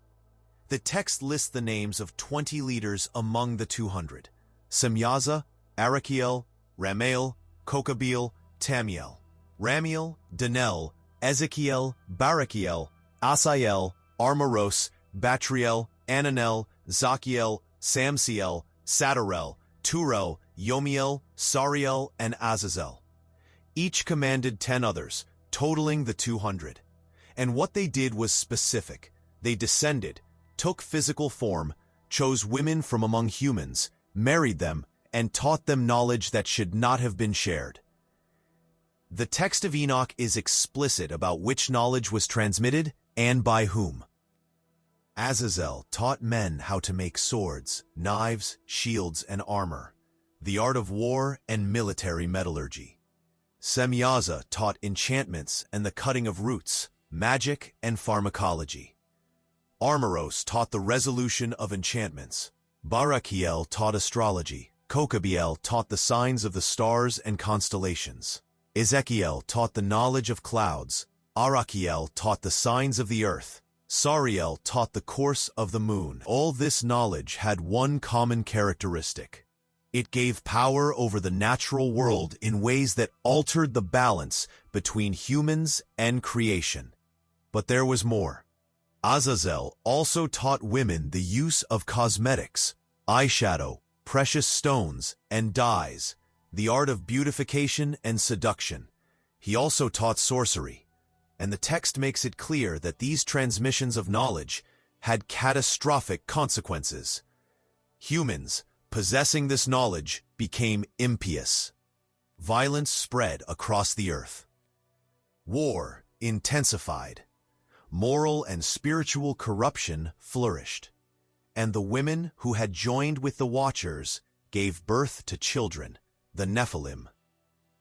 The text lists the names of 20 leaders among the 200: Semyaza, Arachiel, Ramael, Kokabeel, Tamiel, Ramiel, Danel, Ezekiel, Barachiel, Asael, Armaros, Batriel, Ananel, Zachiel, Samsiel, Sadarel, Turel, Yomiel, Sariel, and Azazel. Each commanded 10 others, totaling the 200. And what they did was specific. They descended, took physical form, chose women from among humans, married them, and taught them knowledge that should not have been shared. The text of Enoch is explicit about which knowledge was transmitted and by whom. Azazel taught men how to make swords, knives, shields, and armor, the art of war and military metallurgy. Semyaza taught enchantments and the cutting of roots, magic, and pharmacology. Armaros taught the resolution of enchantments. Barachiel taught astrology. Kokabeel taught the signs of the stars and constellations. Ezekiel taught the knowledge of clouds. Arachiel taught the signs of the earth. Sariel taught the course of the moon. All this knowledge had one common characteristic. It gave power over the natural world in ways that altered the balance between humans and creation. But there was more. Azazel also taught women the use of cosmetics, eyeshadow, precious stones, and dyes, the art of beautification and seduction. He also taught sorcery, and the text makes it clear that these transmissions of knowledge had catastrophic consequences. Humans, possessing this knowledge, became impious. Violence spread across the earth. War intensified. Moral and spiritual corruption flourished. And the women who had joined with the Watchers gave birth to children, the Nephilim.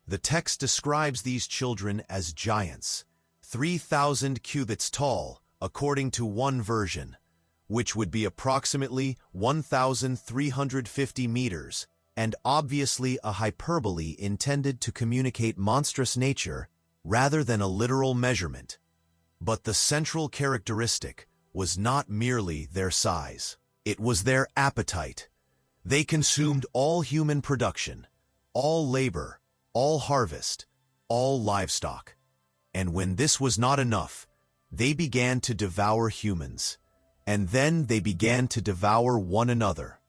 The text describes these children as giants, 3,000 cubits tall, according to one version, which would be approximately 1,350 meters, and obviously a hyperbole intended to communicate monstrous nature rather than a literal measurement. But the central characteristic was not merely their size. It was their appetite. They consumed all human production, all labor, all harvest, all livestock. And when this was not enough, they began to devour humans. And then they began to devour one another.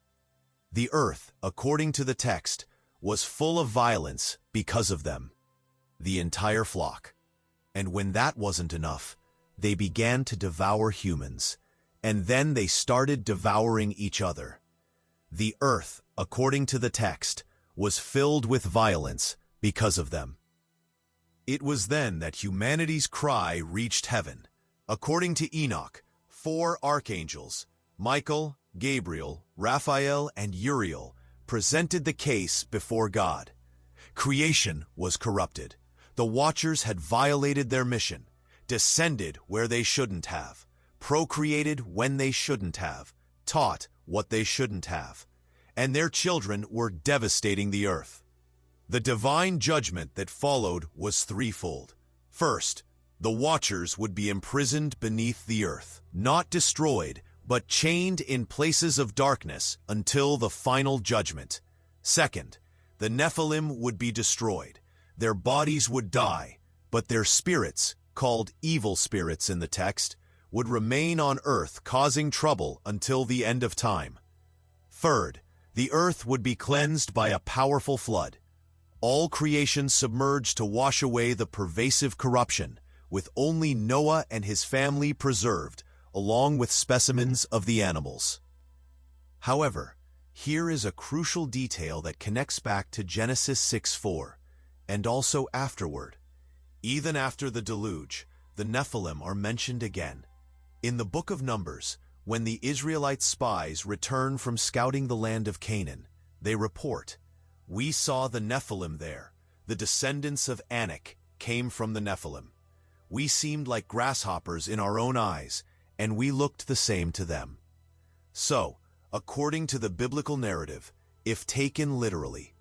The earth, according to the text, was full of violence because of them. the entire flock. And when that wasn't enough, they began to devour humans, and then they started devouring each other. The earth, according to the text, was filled with violence because of them. It was then that humanity's cry reached heaven. According to Enoch, 4 archangels, Michael, Gabriel, Raphael, and Uriel, presented the case before God. Creation was corrupted. The Watchers had violated their mission, descended where they shouldn't have, procreated when they shouldn't have, taught what they shouldn't have, and their children were devastating the earth. The divine judgment that followed was threefold. First, the Watchers would be imprisoned beneath the earth, not destroyed, but chained in places of darkness until the final judgment. Second, the Nephilim would be destroyed. Their bodies would die, but their spirits, called evil spirits in the text, would remain on earth causing trouble until the end of time. Third, the earth would be cleansed by a powerful flood. All creation submerged to wash away the pervasive corruption, with only Noah and his family preserved, along with specimens of the animals. However, here is a crucial detail that connects back to Genesis 6:4, and also afterward. Even after the deluge, the Nephilim are mentioned again. In the book of Numbers, when the Israelite spies return from scouting the land of Canaan, they report, "We saw the Nephilim there. The descendants of Anak came from the Nephilim. We seemed like grasshoppers in our own eyes, and we looked the same to them." So, according to the biblical narrative, if taken literally,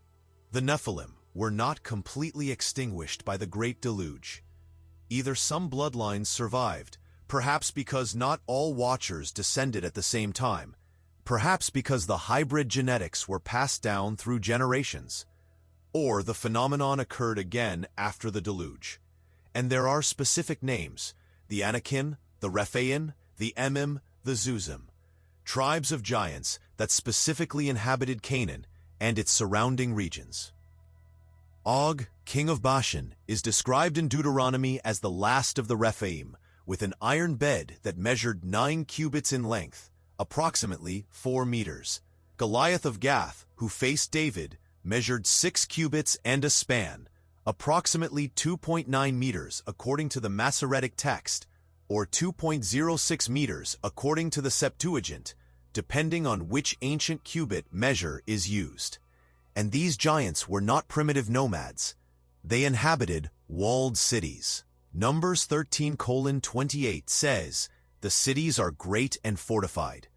the Nephilim were not completely extinguished by the Great Deluge. Either some bloodlines survived, perhaps because not all Watchers descended at the same time, perhaps because the hybrid genetics were passed down through generations, or the phenomenon occurred again after the deluge. And there are specific names: the Anakim, the Rephaim, the Emim, the Zuzim, tribes of giants that specifically inhabited Canaan and its surrounding regions. Og, king of Bashan, is described in Deuteronomy as the last of the Rephaim, with an iron bed that measured 9 cubits in length, approximately 4 meters. Goliath of Gath, who faced David, measured 6 cubits and a span, approximately 2.9 meters according to the Masoretic text, or 2.06 meters according to the Septuagint, depending on which ancient cubit measure is used. And these giants were not primitive nomads. They inhabited walled cities. Numbers 13:28 says, "The cities are great and fortified."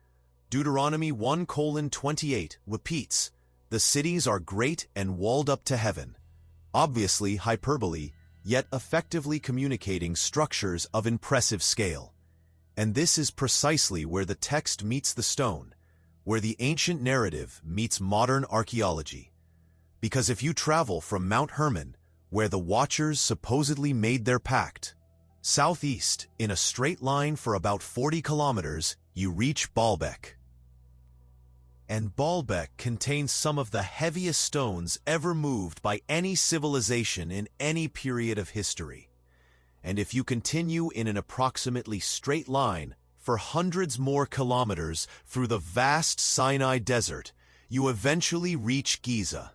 Deuteronomy 1:28 repeats, "The cities are great and walled up to heaven." Obviously hyperbole, yet effectively communicating structures of impressive scale. And this is precisely where the text meets the stone, where the ancient narrative meets modern archaeology. Because if you travel from Mount Hermon, where the Watchers supposedly made their pact, southeast in a straight line for about 40 kilometers, you reach Baalbek. And Baalbek contains some of the heaviest stones ever moved by any civilization in any period of history. And if you continue in an approximately straight line for hundreds more kilometers through the vast Sinai Desert, you eventually reach Giza.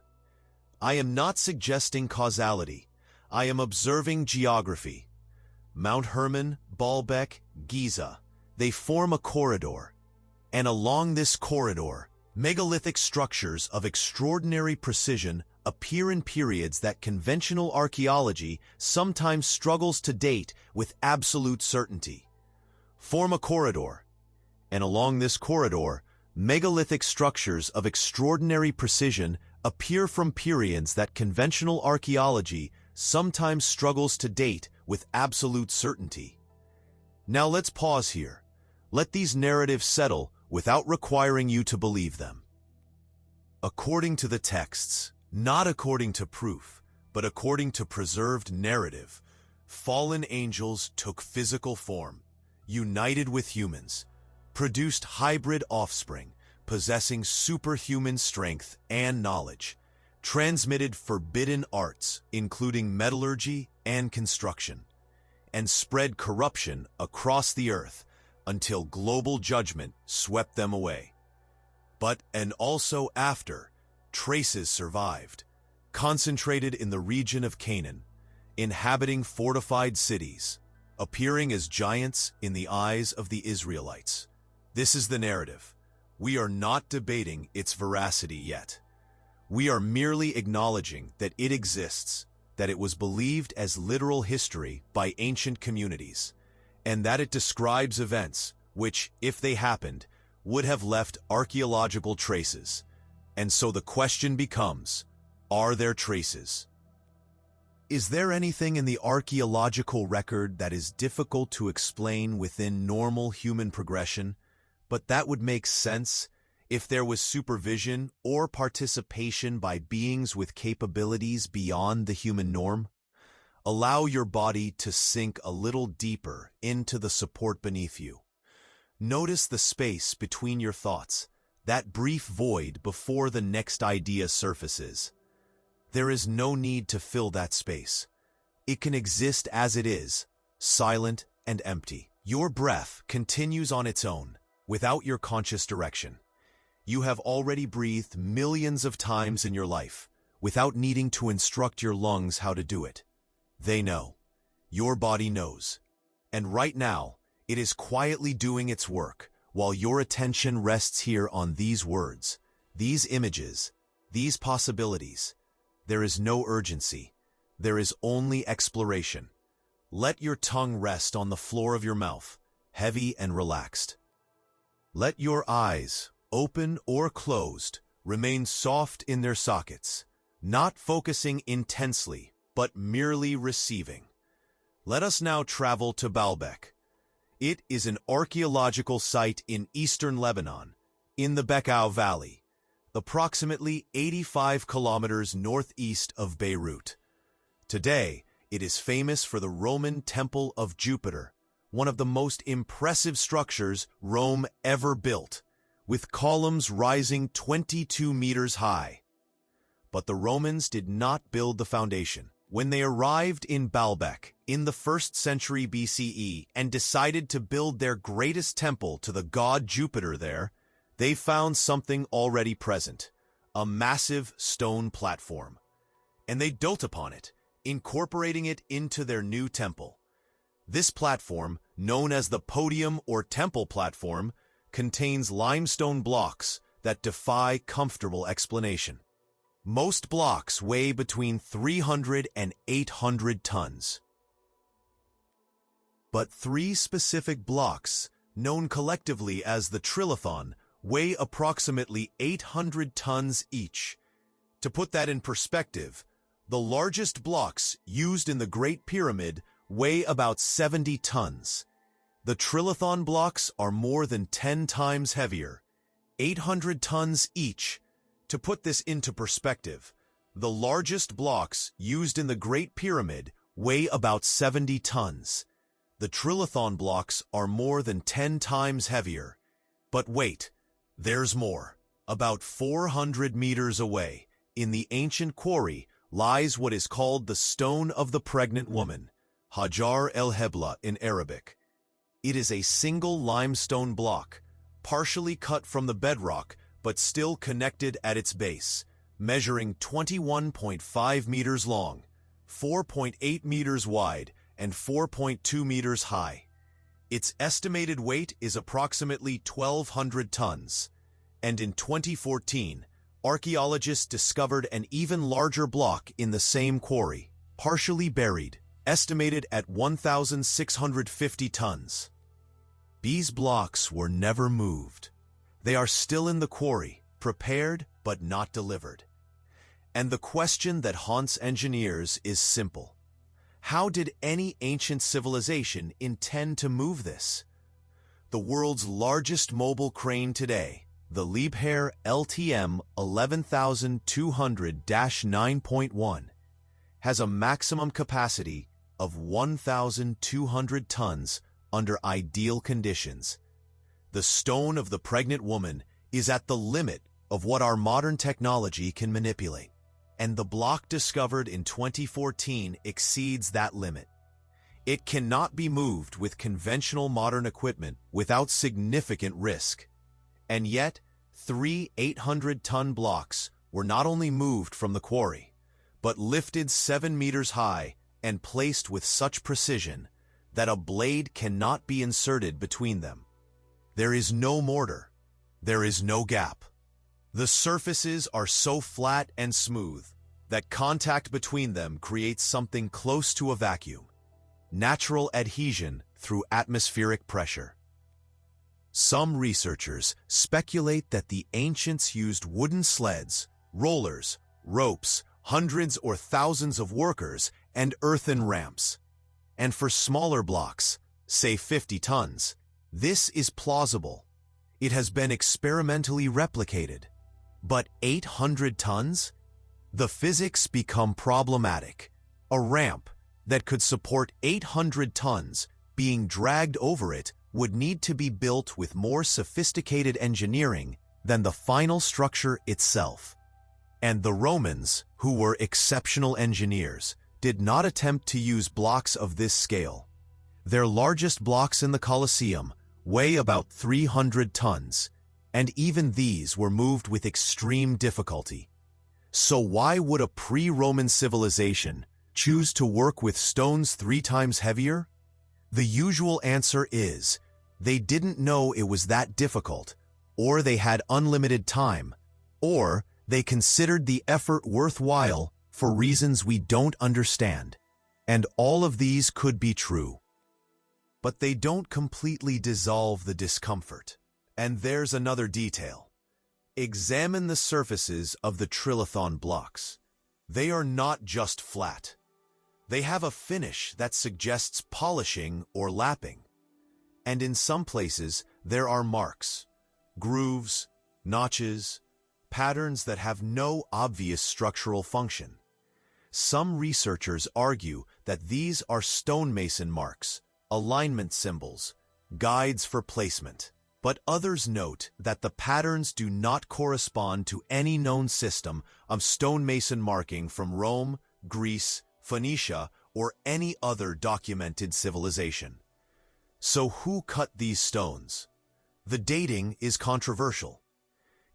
I am not suggesting causality. I am observing geography. Mount Hermon, Baalbek, Giza. They form a corridor. And along this corridor, megalithic structures of extraordinary precision appear in periods that conventional archaeology sometimes struggles to date with absolute certainty. Form a corridor. And along this corridor, megalithic structures of extraordinary precision appear from periods that conventional archaeology sometimes struggles to date with absolute certainty. Now let's pause here. Let these narratives settle without requiring you to believe them. According to the texts, not according to proof, but according to preserved narrative, fallen angels took physical form, united with humans, produced hybrid offspring, possessing superhuman strength and knowledge. transmitted forbidden arts, including metallurgy and construction, and spread corruption across the earth until global judgment swept them away. But, and also after, traces survived, concentrated in the region of Canaan, inhabiting fortified cities, appearing as giants in the eyes of the Israelites. This is the narrative. We are not debating its veracity yet. We are merely acknowledging that it exists, that it was believed as literal history by ancient communities, and that it describes events which, if they happened, would have left archaeological traces. And so the question becomes, are there traces? Is there anything in the archaeological record that is difficult to explain within normal human progression, but that would make sense if there was supervision or participation by beings with capabilities beyond the human norm? Allow your body to sink a little deeper into the support beneath you. Notice the space between your thoughts, that brief void before the next idea surfaces. There is no need to fill that space. It can exist as it is, silent and empty. Your breath continues on its own, without your conscious direction. You have already breathed millions of times in your life, without needing to instruct your lungs how to do it. They know. Your body knows. And right now, it is quietly doing its work, while your attention rests here on these words, these images, these possibilities. There is no urgency. There is only exploration. Let your tongue rest on the floor of your mouth, heavy and relaxed. Let your eyes, open or closed, remain soft in their sockets, not focusing intensely, but merely receiving. Let us now travel to Baalbek. It is an archaeological site in eastern Lebanon, in the Bekaa Valley, approximately 85 kilometers northeast of Beirut. Today, it is famous for the Roman Temple of Jupiter, one of the most impressive structures Rome ever built, with columns rising 22 meters high. But the Romans did not build the foundation. When they arrived in Baalbek in the 1st century BCE and decided to build their greatest temple to the god Jupiter there, they found something already present, a massive stone platform. And they built upon it, incorporating it into their new temple. This platform, known as the podium or temple platform, contains limestone blocks that defy comfortable explanation. Most blocks weigh between 300 and 800 tons. But 3 specific blocks, known collectively as the trilithon, weigh approximately 800 tons each. To put that in perspective, the largest blocks used in the Great Pyramid weigh about 70 tons. The trilithon blocks are more than 10 times heavier, 800 tons each. To put this into perspective, the largest blocks used in the Great Pyramid weigh about 70 tons. The trilithon blocks are more than 10 times heavier. But wait, there's more. About 400 meters away, in the ancient quarry, lies what is called the Stone of the Pregnant Woman, Hajar el-Hebla in Arabic. It is a single limestone block, partially cut from the bedrock, but still connected at its base, measuring 21.5 meters long, 4.8 meters wide, and 4.2 meters high. Its estimated weight is approximately 1,200 tons, and in 2014, archaeologists discovered an even larger block in the same quarry, partially buried, estimated at 1,650 tons. These blocks were never moved. They are still in the quarry, prepared but not delivered. And the question that haunts engineers is simple. How did any ancient civilization intend to move this? The world's largest mobile crane today, the Liebherr LTM 11200-9.1, has a maximum capacity of 1,200 tons under ideal conditions. The Stone of the Pregnant Woman is at the limit of what our modern technology can manipulate. and the block discovered in 2014 exceeds that limit. It cannot be moved with conventional modern equipment without significant risk. And yet, 3 800-ton blocks were not only moved from the quarry, but lifted 7 meters high and placed with such precision that a blade cannot be inserted between them. There is no mortar. There is no gap. The surfaces are so flat and smooth that contact between them creates something close to a vacuum. Natural adhesion through atmospheric pressure. Some researchers speculate that the ancients used wooden sleds, rollers, ropes, hundreds or thousands of workers, and earthen ramps. And for smaller blocks, say 50 tons, this is plausible. It has been experimentally replicated. But 800 tons? The physics become problematic. A ramp that could support 800 tons being dragged over it would need to be built with more sophisticated engineering than the final structure itself. And the Romans, who were exceptional engineers, did not attempt to use blocks of this scale. Their largest blocks in the Colosseum weigh about 300 tons, and even these were moved with extreme difficulty. So why would a pre-Roman civilization choose to work with stones 3 times heavier? The usual answer is, they didn't know it was that difficult, or they had unlimited time, or they considered the effort worthwhile for reasons we don't understand. And all of these could be true. But they don't completely dissolve the discomfort. And there's another detail. Examine the surfaces of the trilithon blocks. They are not just flat. They have a finish that suggests polishing or lapping. And in some places, there are marks, grooves, notches, patterns that have no obvious structural function. Some researchers argue that these are stonemason marks, alignment symbols, guides for placement. But others note that the patterns do not correspond to any known system of stonemason marking from Rome, Greece, Phoenicia, or any other documented civilization. So who cut these stones? The dating is controversial.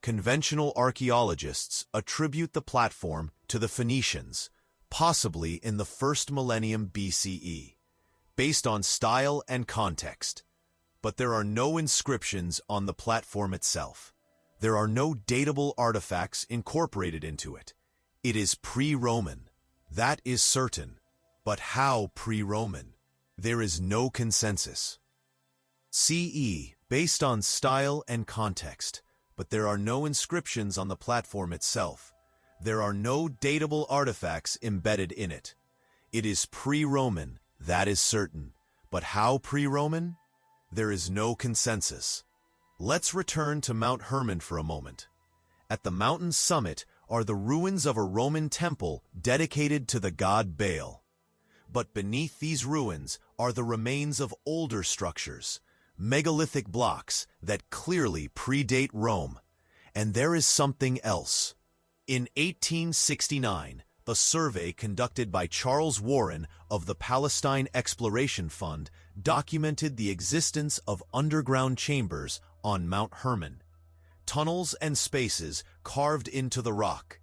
Conventional archaeologists attribute the platform to the Phoenicians, possibly in the 1st millennium BCE, based on style and context. But there are no inscriptions on the platform itself. There are no datable artifacts incorporated into it. It is pre-Roman. That is certain. But how pre-Roman? There is no consensus. CE, based on style and context, but there are no inscriptions on the platform itself. There are no datable artifacts embedded in it. It is pre-Roman, that is certain. But how pre-Roman? There is no consensus. Let's return to Mount Hermon for a moment. At the mountain's summit are the ruins of a Roman temple dedicated to the god Baal. But beneath these ruins are the remains of older structures, megalithic blocks that clearly predate Rome. And there is something else. In 1869, the survey conducted by Charles Warren of the Palestine Exploration Fund documented the existence of underground chambers on Mount Hermon, tunnels and spaces carved into the rock.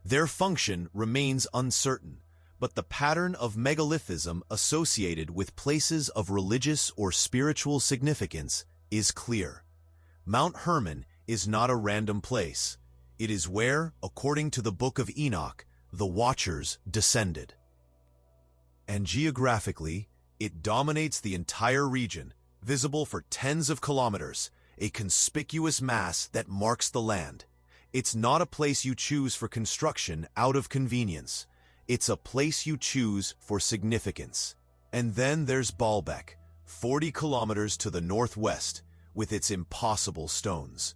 Their function remains uncertain, but the pattern of megalithism associated with places of religious or spiritual significance is clear. Mount Hermon is not a random place. It is where, according to the Book of Enoch, the Watchers descended. And geographically, it dominates the entire region, visible for tens of kilometers, a conspicuous mass that marks the land. It's not a place you choose for construction out of convenience. It's a place you choose for significance. And then there's Baalbek, 40 kilometers to the northwest, with its impossible stones.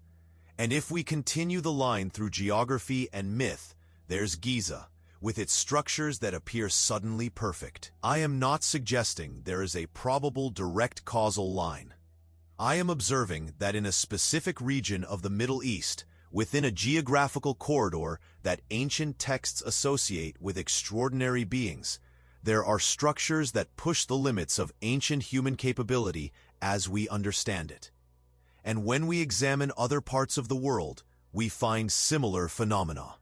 And if we continue the line through geography and myth, there's Giza, with its structures that appear suddenly perfect. I am not suggesting there is a probable direct causal line. I am observing that in a specific region of the Middle East, within a geographical corridor that ancient texts associate with extraordinary beings, there are structures that push the limits of ancient human capability as we understand it. And when we examine other parts of the world, we find similar phenomena.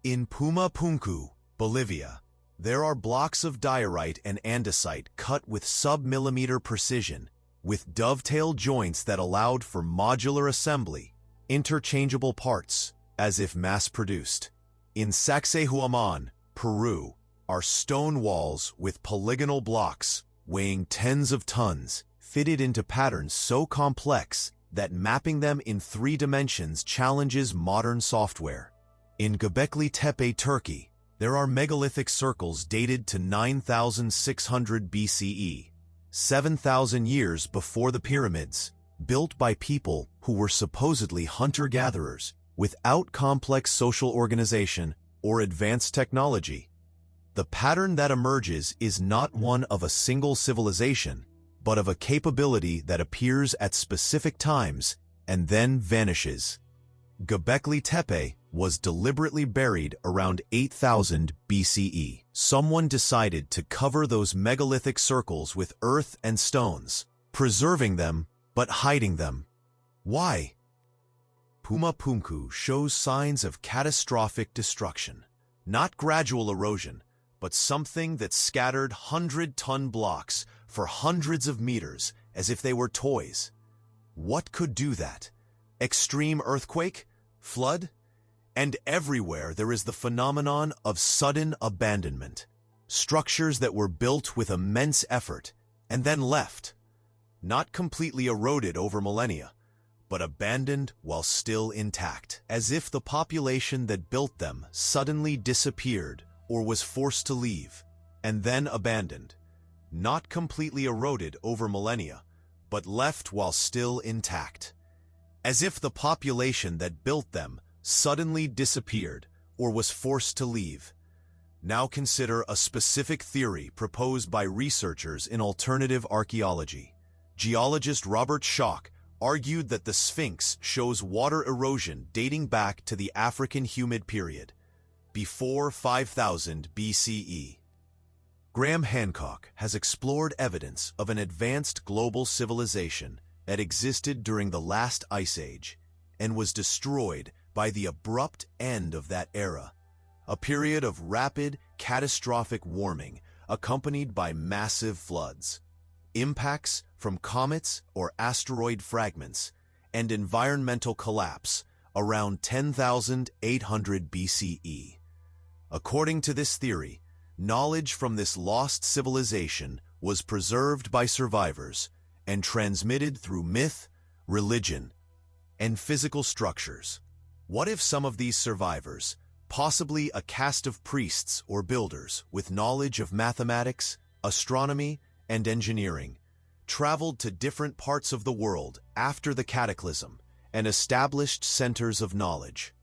In Puma Punku, Bolivia, there are blocks of diorite and andesite cut with sub-millimeter precision, with dovetail joints that allowed for modular assembly, interchangeable parts, as if mass-produced. In Sacsayhuaman, Peru, are stone walls with polygonal blocks weighing tens of tons, fitted into patterns so complex that mapping them in 3 dimensions challenges modern software. In Göbekli Tepe, Turkey, there are megalithic circles dated to 9,600 BCE, 7,000 years before the pyramids, built by people who were supposedly hunter-gatherers, without complex social organization or advanced technology. The pattern that emerges is not one of a single civilization, but of a capability that appears at specific times and then vanishes. Göbekli Tepe was deliberately buried around 8,000 BCE. Someone decided to cover those megalithic circles with earth and stones, preserving them but hiding them. Why? Puma Punku shows signs of catastrophic destruction, not gradual erosion, but something that scattered 100-ton blocks for hundreds of meters as if they were toys. What could do that? Extreme earthquake? Flood? And everywhere there is the phenomenon of sudden abandonment. Structures that were built with immense effort and then left, not completely eroded over millennia, but abandoned while still intact, as if the population that built them suddenly disappeared or was forced to leave, and then abandoned, not completely eroded over millennia, but left while still intact, as if the population that built them suddenly disappeared or was forced to leave. Now consider a specific theory proposed by researchers in alternative archaeology. Geologist Robert Schoch argued that the Sphinx shows water erosion dating back to the African humid period, before 5000 BCE. Graham Hancock has explored evidence of an advanced global civilization that existed during the last ice age and was destroyed by the abrupt end of that era, a period of rapid, catastrophic warming accompanied by massive floods, impacts from comets or asteroid fragments, and environmental collapse around 10,800 BCE. According to this theory, knowledge from this lost civilization was preserved by survivors and transmitted through myth, religion, and physical structures. What if some of these survivors, possibly a caste of priests or builders with knowledge of mathematics, astronomy, and engineering, traveled to different parts of the world after the cataclysm and established centers of knowledge?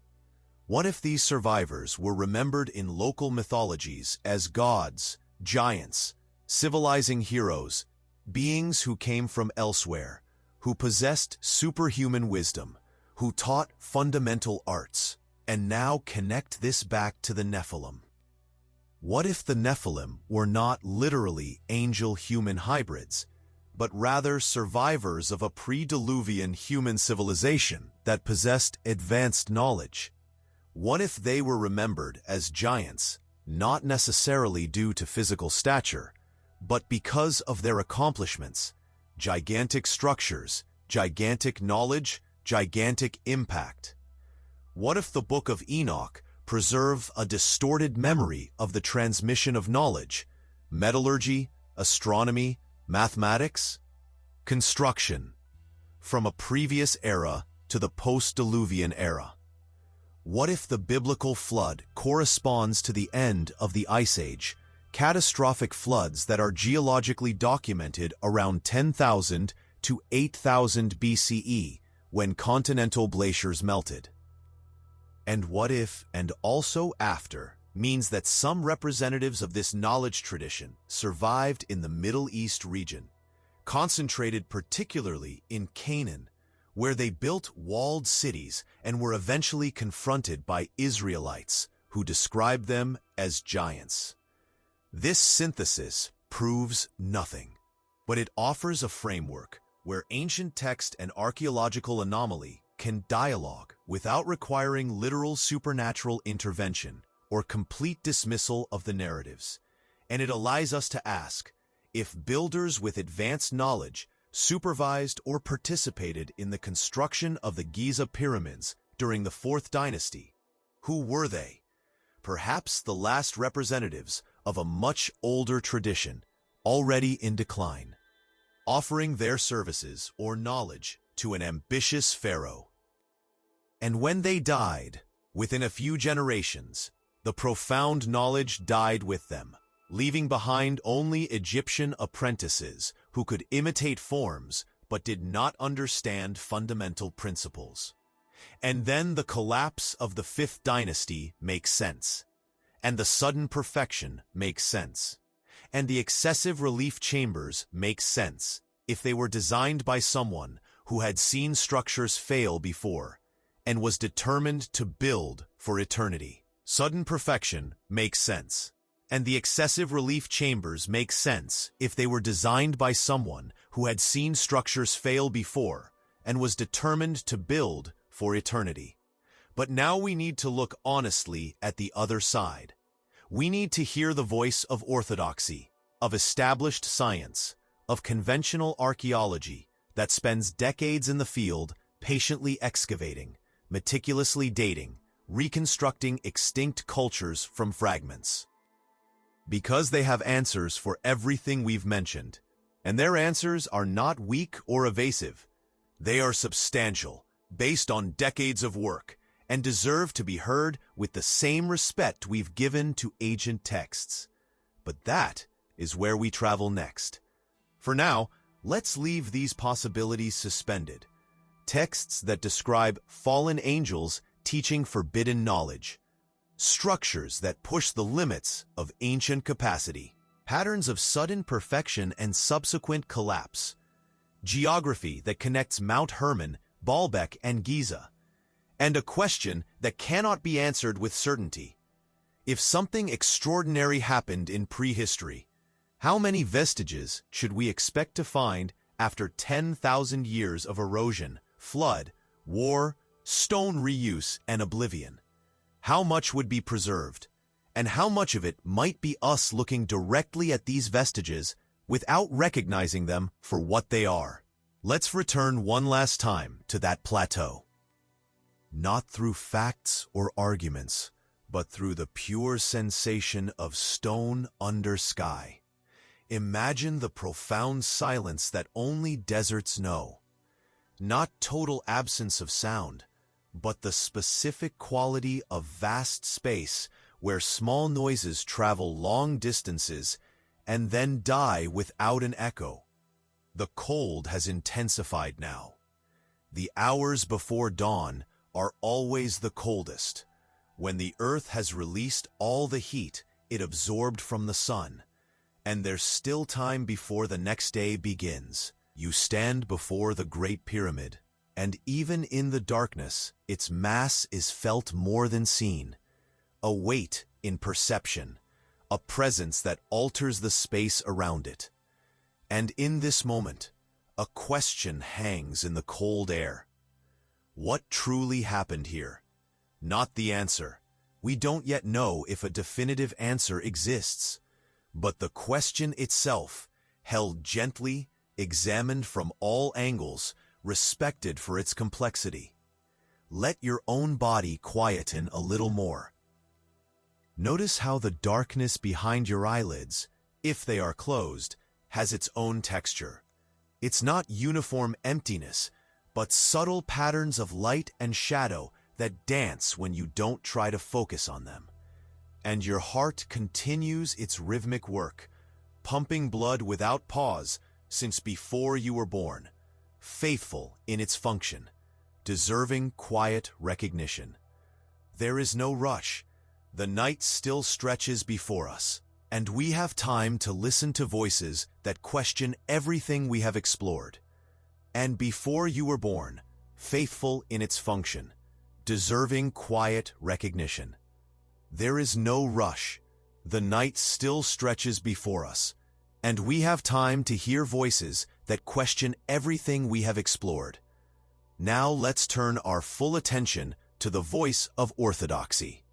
What if these survivors were remembered in local mythologies as gods, giants, civilizing heroes, beings who came from elsewhere, who possessed superhuman wisdom, who taught fundamental arts, and now connect this back to the Nephilim? What if the Nephilim were not literally angel-human hybrids, but rather survivors of a pre-Diluvian human civilization that possessed advanced knowledge? What if they were remembered as giants, not necessarily due to physical stature, but because of their accomplishments, gigantic structures, gigantic knowledge, gigantic impact? What if the Book of Enoch preserve a distorted memory of the transmission of knowledge, metallurgy, astronomy, mathematics, construction, from a previous era to the post-Diluvian era? What if the biblical flood corresponds to the end of the Ice Age, catastrophic floods that are geologically documented around 10,000 to 8,000 BCE, when continental glaciers melted? And what if, and also after, means that some representatives of this knowledge tradition survived in the Middle East region, concentrated particularly in Canaan, where they built walled cities and were eventually confronted by Israelites, who described them as giants. This synthesis proves nothing, but it offers a framework where ancient text and archaeological anomaly can dialogue without requiring literal supernatural intervention or complete dismissal of the narratives. And it allows us to ask, if builders with advanced knowledge supervised or participated in the construction of the Giza pyramids during the 4th dynasty, who were they? Perhaps the last representatives of a much older tradition, already in decline, offering their services or knowledge to an ambitious pharaoh. And when they died, within a few generations, the profound knowledge died with them, leaving behind only Egyptian apprentices who could imitate forms but did not understand fundamental principles. And then the collapse of the 5th dynasty makes sense, and the sudden perfection makes sense, and the excessive relief chambers make sense if they were designed by someone who had seen structures fail before and was determined to build for eternity. Sudden perfection makes sense, and the excessive relief chambers make sense if they were designed by someone who had seen structures fail before and was determined to build for eternity. But now we need to look honestly at the other side. We need to hear the voice of orthodoxy, of established science, of conventional archaeology that spends decades in the field patiently excavating, meticulously dating, reconstructing extinct cultures from fragments. Because they have answers for everything we've mentioned, and their answers are not weak or evasive. They are substantial, based on decades of work, and deserve to be heard with the same respect we've given to ancient texts. But that is where we travel next. For now, let's leave these possibilities suspended. Texts that describe fallen angels teaching forbidden knowledge, structures that push the limits of ancient capacity, patterns of sudden perfection and subsequent collapse, geography that connects Mount Hermon, Baalbek, and Giza, and a question that cannot be answered with certainty. If something extraordinary happened in prehistory, how many vestiges should we expect to find after 10,000 years of erosion, flood, war, stone reuse, and oblivion? How much would be preserved, and how much of it might be us looking directly at these vestiges without recognizing them for what they are? Let's return one last time to that plateau. Not through facts or arguments, but through the pure sensation of stone under sky. Imagine the profound silence that only deserts know. Not total absence of sound, but the specific quality of vast space where small noises travel long distances and then die without an echo. The cold has intensified now. The hours before dawn are always the coldest, when the earth has released all the heat it absorbed from the sun, and there's still time before the next day begins. You stand before the Great Pyramid, and even in the darkness, its mass is felt more than seen. A weight in perception, a presence that alters the space around it. And in this moment, a question hangs in the cold air. What truly happened here? Not the answer. We don't yet know if a definitive answer exists, but the question itself, held gently, examined from all angles, respected for its complexity. Let your own body quieten a little more. Notice how the darkness behind your eyelids, if they are closed, has its own texture. It's not uniform emptiness, but subtle patterns of light and shadow that dance when you don't try to focus on them. And your heart continues its rhythmic work, pumping blood without pause since before you were born, faithful in its function, deserving quiet recognition. There is no rush. The night still stretches before us, and we have time to listen to voices that question everything we have explored. And before you were born, faithful in its function, deserving quiet recognition. There is no rush. The night still stretches before us, and we have time to hear voices that question everything we have explored. Now let's turn our full attention to the voice of orthodoxy.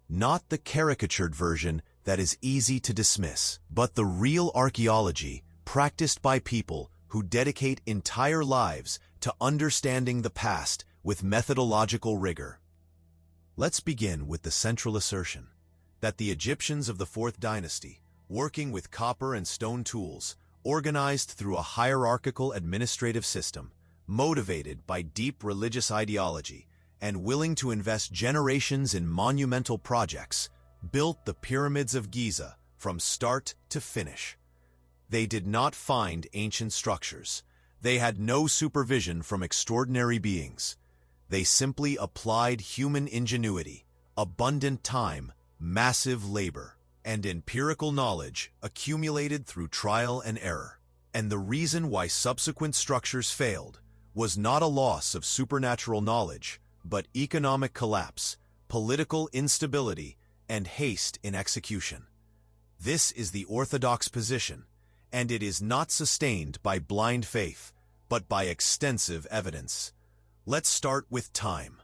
Not the caricatured version that is easy to dismiss, but the real archaeology practiced by people who dedicate entire lives to understanding the past with methodological rigor. Let's begin with the central assertion that the Egyptians of the 4th dynasty, working with copper and stone tools, organized through a hierarchical administrative system, motivated by deep religious ideology, and willing to invest generations in monumental projects, built the pyramids of Giza from start to finish. They did not find ancient structures. They had no supervision from extraordinary beings. They simply applied human ingenuity, abundant time, massive labor, and empirical knowledge accumulated through trial and error. And the reason why subsequent structures failed was not a loss of supernatural knowledge, but economic collapse, political instability, and haste in execution. This is the orthodox position, and it is not sustained by blind faith, but by extensive evidence. Let's start with time.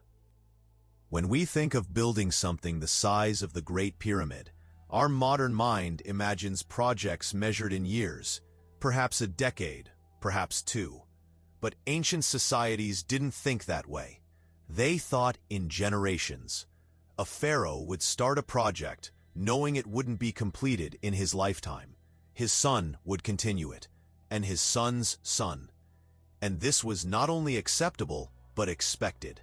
When we think of building something the size of the Great Pyramid, our modern mind imagines projects measured in years, perhaps a decade, perhaps two. But ancient societies didn't think that way. They thought in generations. A pharaoh would start a project knowing it wouldn't be completed in his lifetime. His son would continue it, and his son's son. And this was not only acceptable, but expected.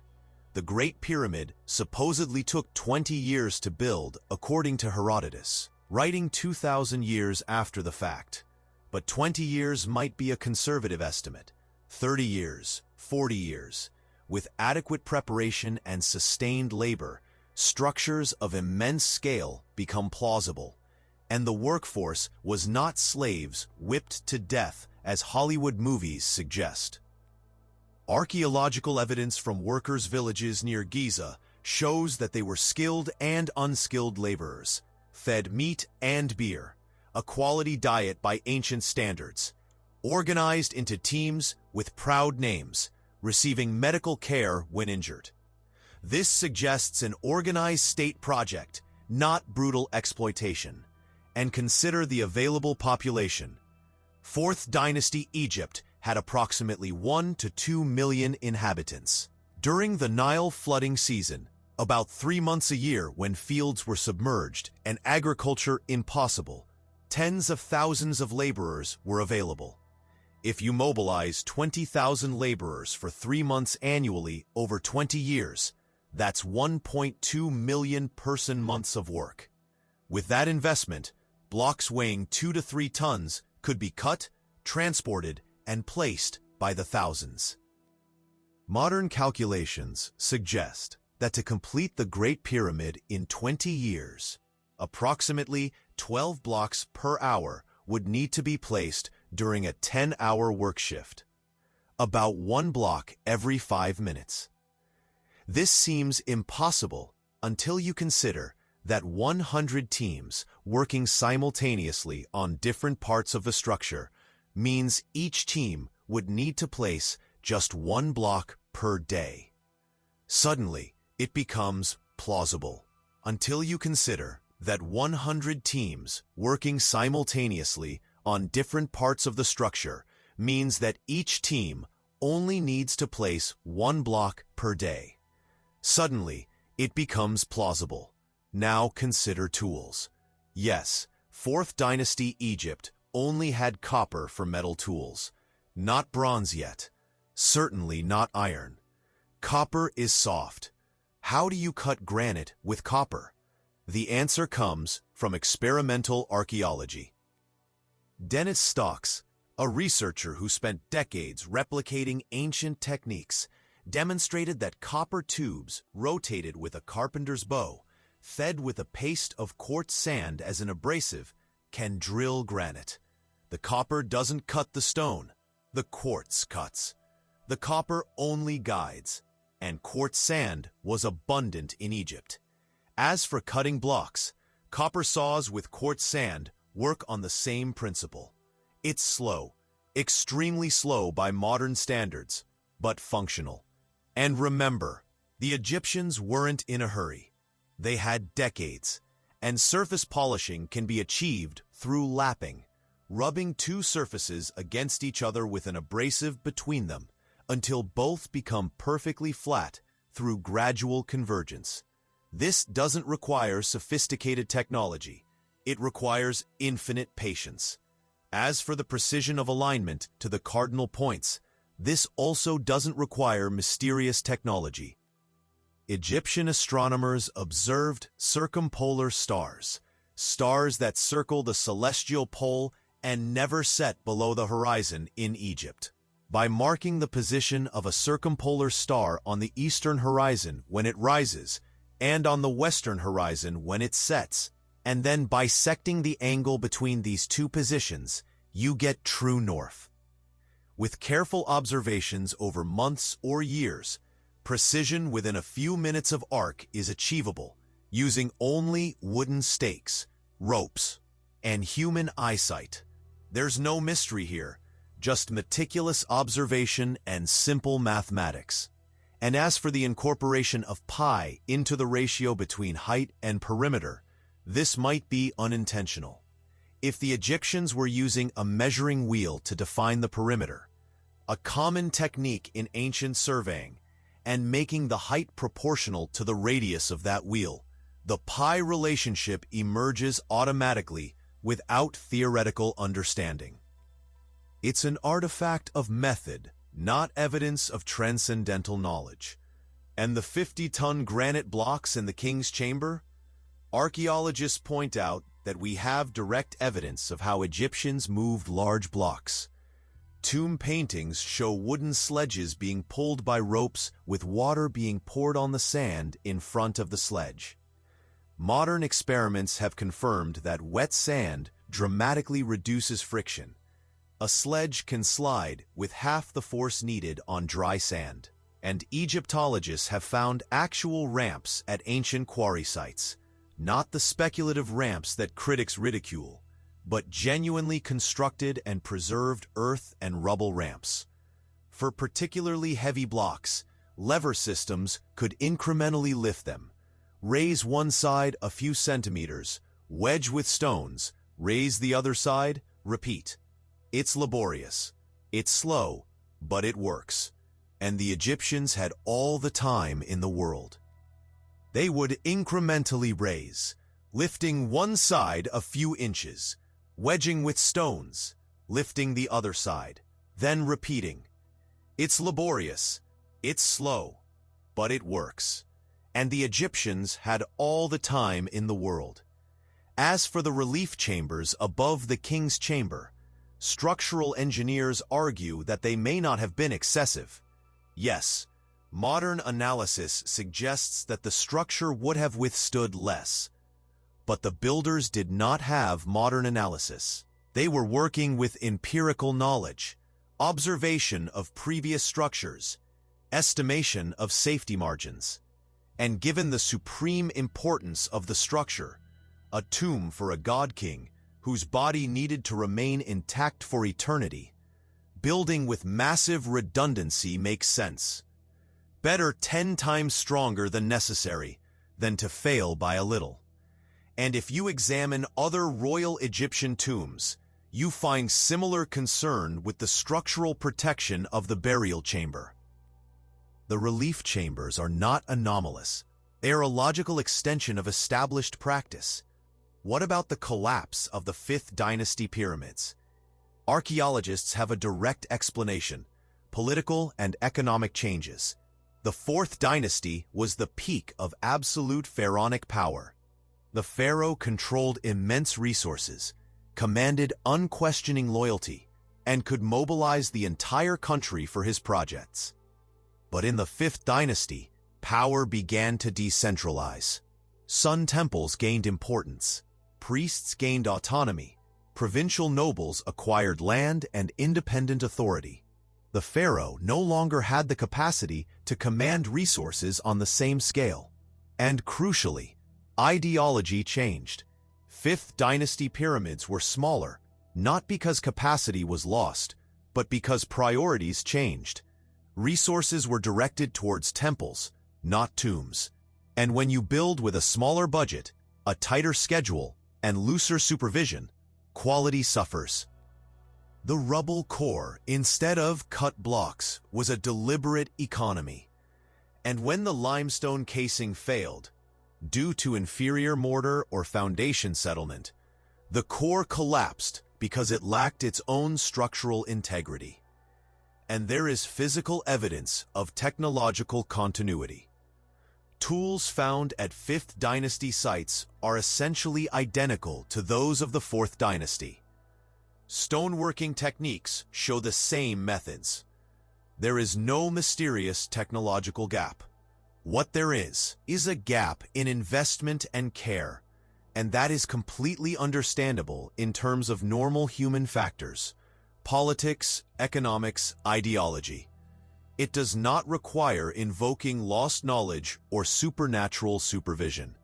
The Great Pyramid supposedly took 20 years to build, according to Herodotus, writing 2,000 years after the fact. But 20 years might be a conservative estimate. 30 years, 40 years. With adequate preparation and sustained labor, structures of immense scale become plausible. And the workforce was not slaves whipped to death as Hollywood movies suggest. Archaeological evidence from workers' villages near Giza shows that they were skilled and unskilled laborers, fed meat and beer, a quality diet by ancient standards, organized into teams with proud names, receiving medical care when injured. This suggests an organized state project, not brutal exploitation. And consider the available population. 4th dynasty Egypt had approximately 1 to 2 million inhabitants. During the Nile flooding season, about 3 months a year when fields were submerged and agriculture impossible, tens of thousands of laborers were available. If you mobilize 20,000 laborers for 3 months annually over 20 years, that's 1.2 million person-months of work. With that investment, blocks weighing 2 to 3 tons could be cut, transported, and placed by the thousands. Modern calculations suggest that to complete the Great Pyramid in 20 years, approximately 12 blocks per hour would need to be placed during a 10-hour work shift, about 1 block every 5 minutes. This seems impossible until you consider that 100 teams working simultaneously on different parts of the structure means each team would need to place just 1 block per day. Suddenly, it becomes plausible until you consider that 100 teams working simultaneously on different parts of the structure means that each team only needs to place 1 block per day. Suddenly, it becomes plausible. Now consider tools. Yes, 4th dynasty Egypt only had copper for metal tools, not bronze yet, certainly not iron. Copper is soft. How do you cut granite with copper? The answer comes from experimental archaeology. Dennis Stocks, a researcher who spent decades replicating ancient techniques, demonstrated that copper tubes rotated with a carpenter's bow, fed with a paste of quartz sand as an abrasive, can drill granite. The copper doesn't cut the stone, the quartz cuts. The copper only guides, and quartz sand was abundant in Egypt. As for cutting blocks, copper saws with quartz sand work on the same principle. It's slow, extremely slow by modern standards, but functional. And remember, the Egyptians weren't in a hurry. They had decades, and surface polishing can be achieved through lapping, rubbing two surfaces against each other with an abrasive between them until both become perfectly flat through gradual convergence. This doesn't require sophisticated technology. It requires infinite patience. As for the precision of alignment to the cardinal points, this also doesn't require mysterious technology. Egyptian astronomers observed circumpolar stars, stars that circle the celestial pole and never set below the horizon in Egypt. By marking the position of a circumpolar star on the eastern horizon when it rises and on the western horizon when it sets, and then bisecting the angle between these two positions, you get true north. With careful observations over months or years, precision within a few minutes of arc is achievable using only wooden stakes, ropes, and human eyesight. There's no mystery here, just meticulous observation and simple mathematics. And as for the incorporation of pi into the ratio between height and perimeter, this might be unintentional. If the Egyptians were using a measuring wheel to define the perimeter, a common technique in ancient surveying, and making the height proportional to the radius of that wheel, the pi relationship emerges automatically without theoretical understanding. It's an artifact of method, not evidence of transcendental knowledge. And the 50-ton granite blocks in the king's chamber? Archaeologists point out that we have direct evidence of how Egyptians moved large blocks. Tomb paintings show wooden sledges being pulled by ropes with water being poured on the sand in front of the sledge. Modern experiments have confirmed that wet sand dramatically reduces friction. A sledge can slide with half the force needed on dry sand. And Egyptologists have found actual ramps at ancient quarry sites, not the speculative ramps that critics ridicule, but genuinely constructed and preserved earth and rubble ramps. For particularly heavy blocks, lever systems could incrementally lift them. Raise one side a few centimeters, wedge with stones, raise the other side, repeat. It's laborious, it's slow, but it works. And the Egyptians had all the time in the world. They would incrementally raise, lifting one side a few inches, wedging with stones, lifting the other side, then repeating. It's laborious, it's slow, but it works. And the Egyptians had all the time in the world. As for the relief chambers above the king's chamber, structural engineers argue that they may not have been excessive. Yes, modern analysis suggests that the structure would have withstood less. But the builders did not have modern analysis. They were working with empirical knowledge, observation of previous structures, estimation of safety margins. And given the supreme importance of the structure, a tomb for a god-king whose body needed to remain intact for eternity, building with massive redundancy makes sense. Better 10 times stronger than necessary than to fail by a little. And if you examine other royal Egyptian tombs, you find similar concern with the structural protection of the burial chamber. The relief chambers are not anomalous. They are a logical extension of established practice. What about the collapse of the 5th dynasty pyramids? Archaeologists have a direct explanation: political and economic changes. The 4th dynasty was the peak of absolute pharaonic power. The pharaoh controlled immense resources, commanded unquestioning loyalty, and could mobilize the entire country for his projects. But in the 5th dynasty, power began to decentralize. Sun temples gained importance, priests gained autonomy, provincial nobles acquired land and independent authority. The pharaoh no longer had the capacity to command resources on the same scale. And crucially, ideology changed. Fifth Dynasty pyramids were smaller, not because capacity was lost, but because priorities changed. Resources were directed towards temples, not tombs. And when you build with a smaller budget, a tighter schedule, and looser supervision, quality suffers. The rubble core, instead of cut blocks, was a deliberate economy. And when the limestone casing failed, due to inferior mortar or foundation settlement, the core collapsed because it lacked its own structural integrity. And there is physical evidence of technological continuity. Tools found at Fifth Dynasty sites are essentially identical to those of the Fourth Dynasty. Stoneworking techniques show the same methods. There is no mysterious technological gap. What there is a gap in investment and care, and that is completely understandable in terms of normal human factors: politics, economics, ideology. It does not require invoking lost knowledge or supernatural supervision.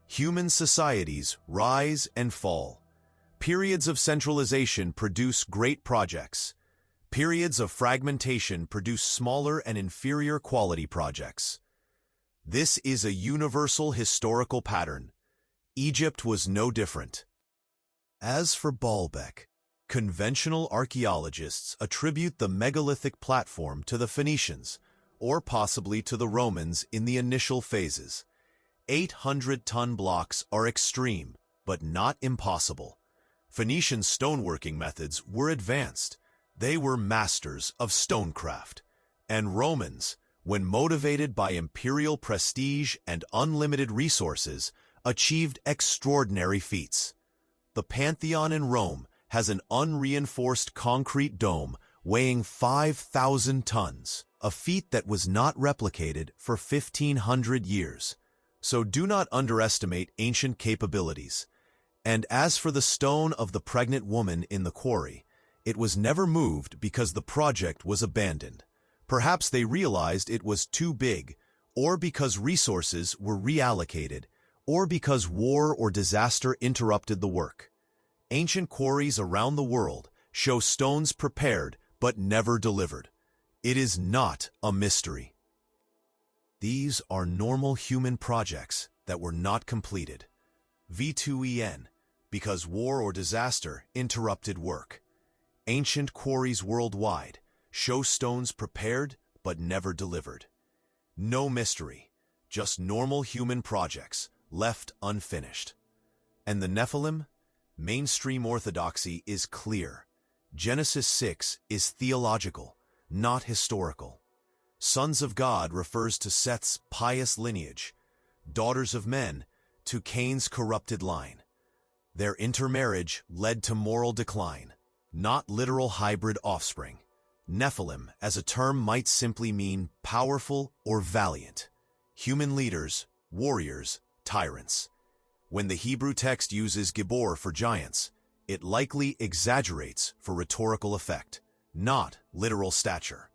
Human societies rise and fall. Periods of centralization produce great projects. Periods of fragmentation produce smaller and inferior quality projects. This is a universal historical pattern. Egypt was no different. As for Baalbek, conventional archaeologists attribute the megalithic platform to the Phoenicians, or possibly to the Romans in the initial phases. 800-ton blocks are extreme, but not impossible. Phoenician stoneworking methods were advanced. They were masters of stonecraft. And Romans, when motivated by imperial prestige and unlimited resources, achieved extraordinary feats. The Pantheon in Rome has an unreinforced concrete dome weighing 5,000 tons, a feat that was not replicated for 1,500 years. So do not underestimate ancient capabilities. And as for the stone of the pregnant woman in the quarry, it was never moved because the project was abandoned. Perhaps they realized it was too big, or because resources were reallocated, or because war or disaster interrupted the work. Ancient quarries around the world show stones prepared but never delivered. It is not a mystery. These are normal human projects that were not completed. V2EN, because war or disaster interrupted work. Ancient quarries worldwide show stones prepared but never delivered. No mystery, just normal human projects left unfinished. And the Nephilim? Mainstream orthodoxy is clear. Genesis 6 is theological, not historical. Sons of God refers to Seth's pious lineage, daughters of men to Cain's corrupted line. Their intermarriage led to moral decline, not literal hybrid offspring. Nephilim, as a term, might simply mean powerful or valiant. Human leaders, warriors, tyrants. When the Hebrew text uses Gibor for giants, it likely exaggerates for rhetorical effect, not literal stature.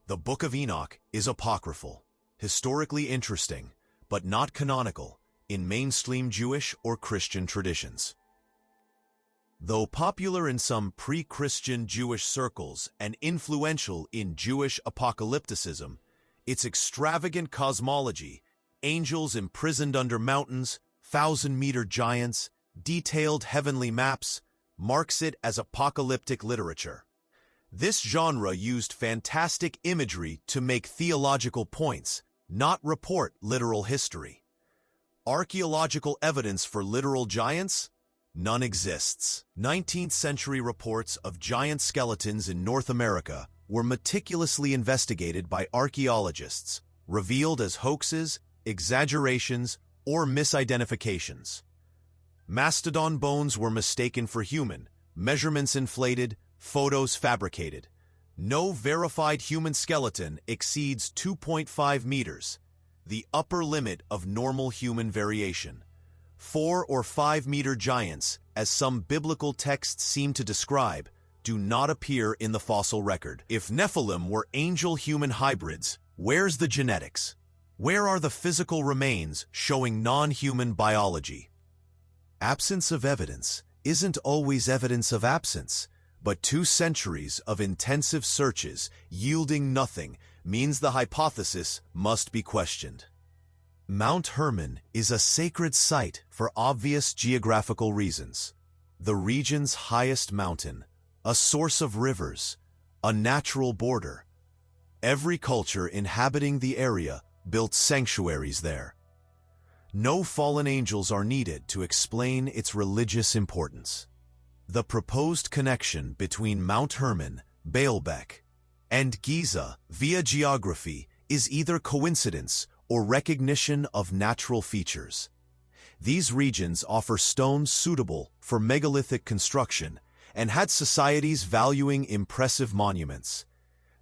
The Book of Enoch is apocryphal, historically interesting, but not canonical in mainstream Jewish or Christian traditions. Though popular in some pre-Christian Jewish circles and influential in Jewish apocalypticism, its extravagant cosmology, angels imprisoned under mountains, 1,000-meter giants, detailed heavenly maps, marks it as apocalyptic literature. This genre used fantastic imagery to make theological points, not report literal history. Archaeological evidence for literal giants? None exists. 19th century reports of giant skeletons in North America were meticulously investigated by archaeologists, revealed as hoaxes, exaggerations, or misidentifications. Mastodon bones were mistaken for human, measurements inflated, photos fabricated. No verified human skeleton exceeds 2.5 meters, the upper limit of normal human variation. 4 or 5 meter giants, as some biblical texts seem to describe, do not appear in the fossil record. If Nephilim were angel-human hybrids, where's the genetics? Where are the physical remains showing non-human biology? Absence of evidence isn't always evidence of absence, but 2 centuries of intensive searches yielding nothing means the hypothesis must be questioned. Mount Hermon is a sacred site for obvious geographical reasons. The region's highest mountain, a source of rivers, a natural border. Every culture inhabiting the area built sanctuaries there. No fallen angels are needed to explain its religious importance. The proposed connection between Mount Hermon, Baalbek, and Giza via geography is either coincidence or recognition of natural features. These regions offer stones suitable for megalithic construction and had societies valuing impressive monuments.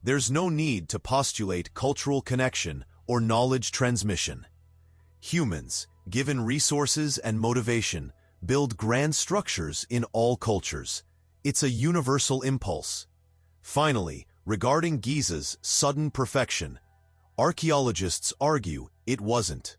There's no need to postulate cultural connection or knowledge transmission. Humans, given resources and motivation, build grand structures in all cultures. It's a universal impulse. Finally, regarding Giza's sudden perfection, archaeologists argue it wasn't.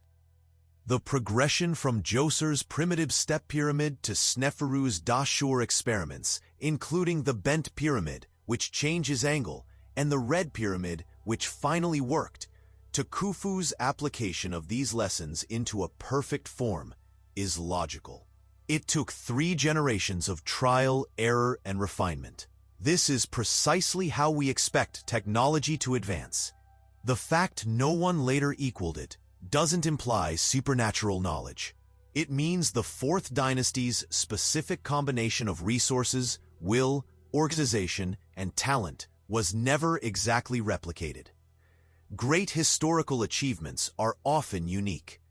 The progression from Djoser's primitive step pyramid to Sneferu's Dashur experiments, including the bent pyramid, which changes angle, and the red pyramid, which finally worked, to Khufu's application of these lessons into a perfect form, is logical. It took 3 generations of trial, error, and refinement. This is precisely how we expect technology to advance. The fact no one later equaled it doesn't imply supernatural knowledge. It means the 4th dynasty's specific combination of resources, will, organization, and talent was never exactly replicated. Great historical achievements are often unique.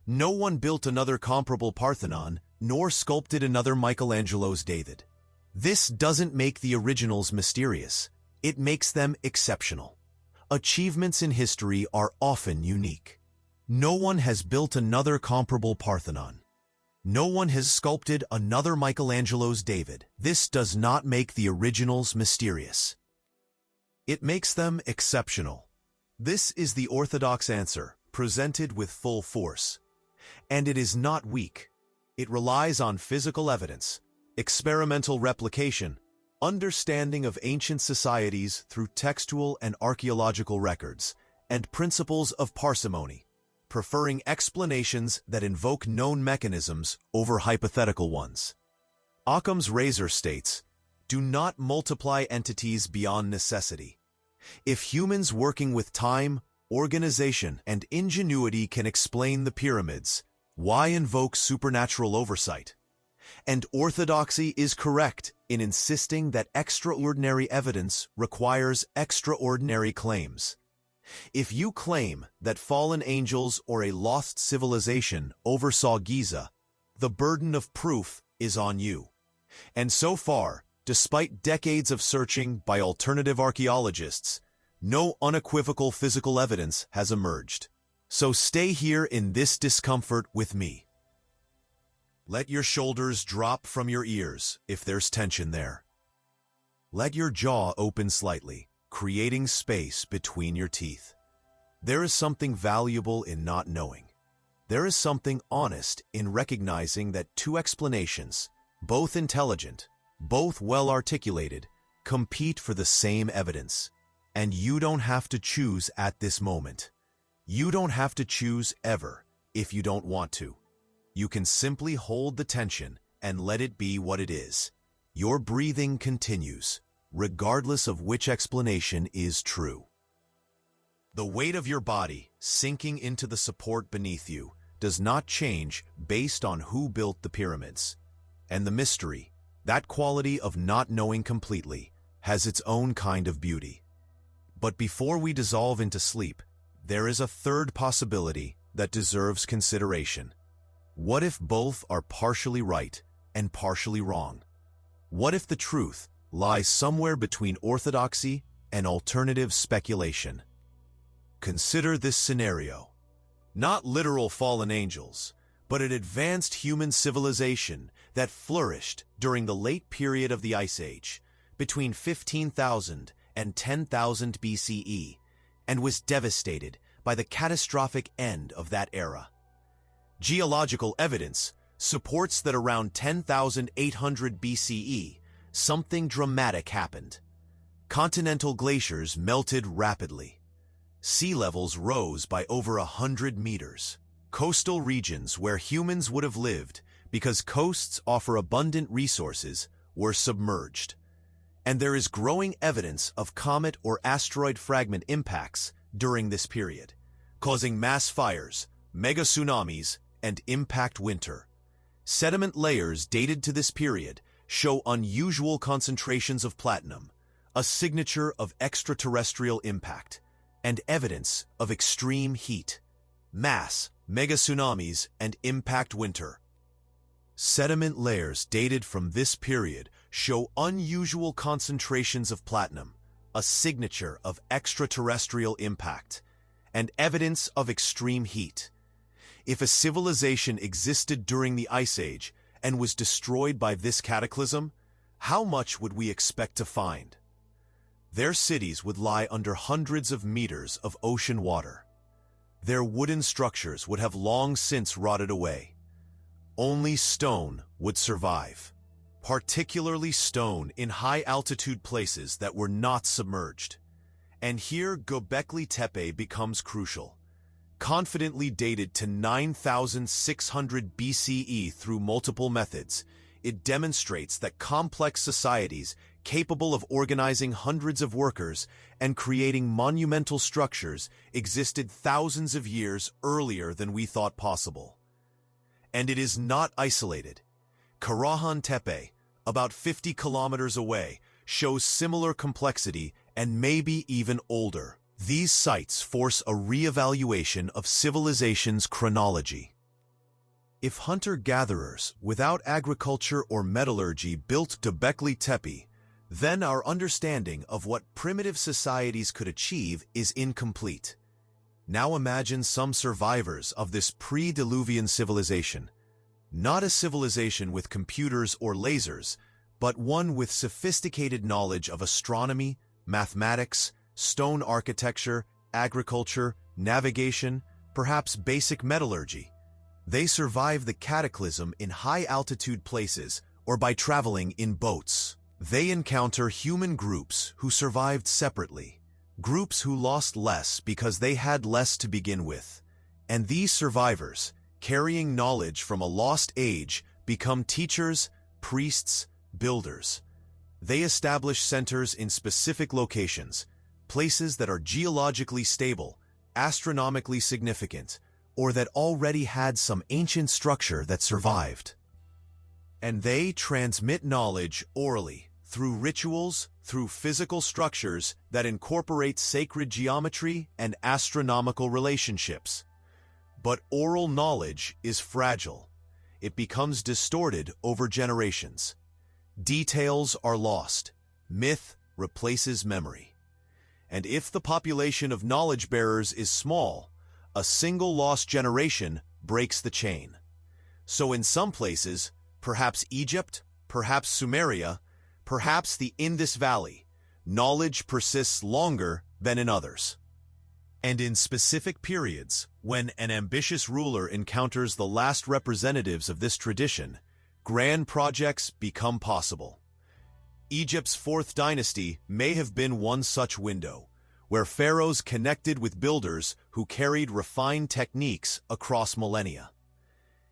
No one built another comparable Parthenon, nor sculpted another Michelangelo's David. This doesn't make the originals mysterious. It makes them exceptional. Achievements in history are often unique. No one has built another comparable Parthenon. No one has sculpted another Michelangelo's David. This does not make the originals mysterious. It makes them exceptional. This is the orthodox answer, presented with full force. And it is not weak. It relies on physical evidence, experimental replication, understanding of ancient societies through textual and archaeological records, and principles of parsimony, preferring explanations that invoke known mechanisms over hypothetical ones. Occam's razor states, "Do not multiply entities beyond necessity." If humans working with time, organization, and ingenuity can explain the pyramids, why invoke supernatural oversight? And orthodoxy is correct in insisting that extraordinary evidence requires extraordinary claims. If you claim that fallen angels or a lost civilization oversaw Giza, the burden of proof is on you. And so far, despite decades of searching by alternative archaeologists, no unequivocal physical evidence has emerged. So stay here in this discomfort with me. Let your shoulders drop from your ears if there's tension there. Let your jaw open slightly, creating space between your teeth. There is something valuable in not knowing. There is something honest in recognizing that 2 explanations, both intelligent, both well-articulated, compete for the same evidence. And you don't have to choose at this moment. You don't have to choose ever if you don't want to. You can simply hold the tension and let it be what it is. Your breathing continues, regardless of which explanation is true. The weight of your body sinking into the support beneath you does not change based on who built the pyramids. And the mystery, that quality of not knowing completely, has its own kind of beauty. But before we dissolve into sleep, there is a third possibility that deserves consideration. What if both are partially right and partially wrong? What if the truth lies somewhere between orthodoxy and alternative speculation? Consider this scenario. Not literal fallen angels, but an advanced human civilization that flourished during the late period of the Ice Age, between 15,000 and 10,000 BCE and was devastated by the catastrophic end of that era. Geological evidence supports that around 10,800 BCE, something dramatic happened. Continental glaciers melted rapidly. Sea levels rose by over 100 meters. Coastal regions where humans would have lived because coasts offer abundant resources were submerged. And there is growing evidence of comet or asteroid fragment impacts during this period, causing mass fires, mega tsunamis, and impact winter. Sediment layers dated to this period show unusual concentrations of platinum, a signature of extraterrestrial impact, and evidence of extreme heat, mass, mega tsunamis, and impact winter. Sediment layers dated from this period show unusual concentrations of platinum, a signature of extraterrestrial impact, and evidence of extreme heat. If a civilization existed during the Ice Age and was destroyed by this cataclysm, how much would we expect to find? Their cities would lie under hundreds of meters of ocean water. Their wooden structures would have long since rotted away. Only stone would survive, particularly stone in high-altitude places that were not submerged. And here Göbekli Tepe becomes crucial. Confidently dated to 9,600 BCE through multiple methods, it demonstrates that complex societies capable of organizing hundreds of workers and creating monumental structures existed thousands of years earlier than we thought possible. And it is not isolated. Karahan Tepe, about 50 kilometers away, shows similar complexity and maybe even older. These sites force a re-evaluation of civilization's chronology. If hunter-gatherers without agriculture or metallurgy built Göbekli Tepe, then our understanding of what primitive societies could achieve is incomplete. Now imagine some survivors of this pre-Diluvian civilization. Not a civilization with computers or lasers, but one with sophisticated knowledge of astronomy, mathematics, stone architecture, agriculture, navigation, perhaps basic metallurgy. They survive the cataclysm in high-altitude places or by traveling in boats. They encounter human groups who survived separately, groups who lost less because they had less to begin with. And these survivors, carrying knowledge from a lost age, become teachers, priests, builders. They establish centers in specific locations, places that are geologically stable, astronomically significant, or that already had some ancient structure that survived. And they transmit knowledge orally, through rituals, through physical structures that incorporate sacred geometry and astronomical relationships. But oral knowledge is fragile. It becomes distorted over generations. Details are lost. Myth replaces memory. And if the population of knowledge bearers is small, a single lost generation breaks the chain. So in some places, perhaps Egypt, perhaps Sumeria, perhaps the Indus Valley, knowledge persists longer than in others. And in specific periods, when an ambitious ruler encounters the last representatives of this tradition, grand projects become possible. Egypt's fourth dynasty may have been one such window, where pharaohs connected with builders who carried refined techniques across millennia.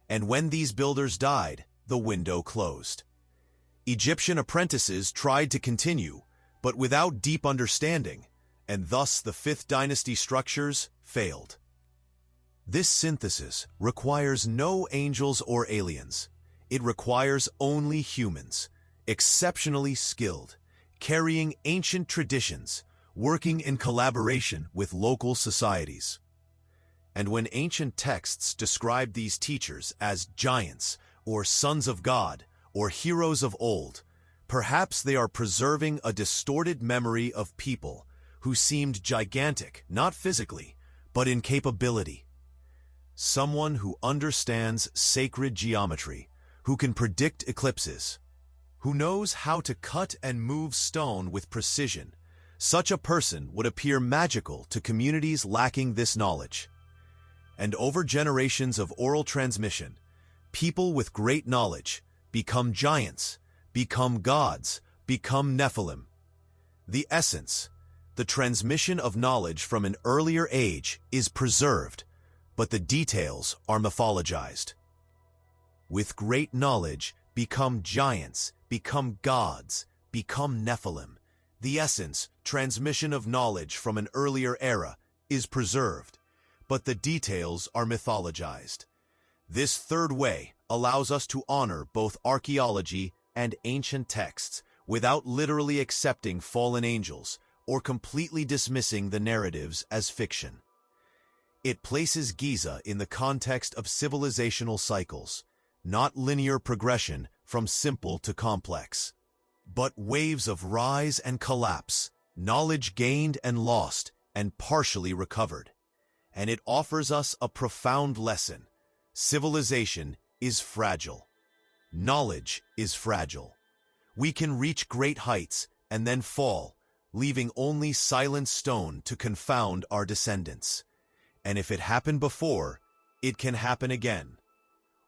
And when these builders died, the window closed. Egyptian apprentices tried to continue, but without deep understanding, and thus the fifth dynasty structures failed. This synthesis requires no angels or aliens. It requires only humans, exceptionally skilled, carrying ancient traditions, working in collaboration with local societies. And when ancient texts describe these teachers as giants, or sons of God, or heroes of old, perhaps they are preserving a distorted memory of people who seemed gigantic, not physically, but in capability. Someone who understands sacred geometry, who can predict eclipses, who knows how to cut and move stone with precision. Such a person would appear magical to communities lacking this knowledge. And over generations of oral transmission, people with great knowledge become giants, become gods, become Nephilim. The essence, the transmission of knowledge from an earlier age, is preserved, but the details are mythologized. With great knowledge, become giants, become gods, become Nephilim. The essence, transmission of knowledge from an earlier era, is preserved, but the details are mythologized. This third way allows us to honor both archaeology and ancient texts without literally accepting fallen angels or completely dismissing the narratives as fiction. It places Giza in the context of civilizational cycles, not linear progression from simple to complex, but waves of rise and collapse, knowledge gained and lost and partially recovered. And it offers us a profound lesson. Civilization is fragile. Knowledge is fragile. We can reach great heights and then fall, leaving only silent stone to confound our descendants. And if it happened before, it can happen again.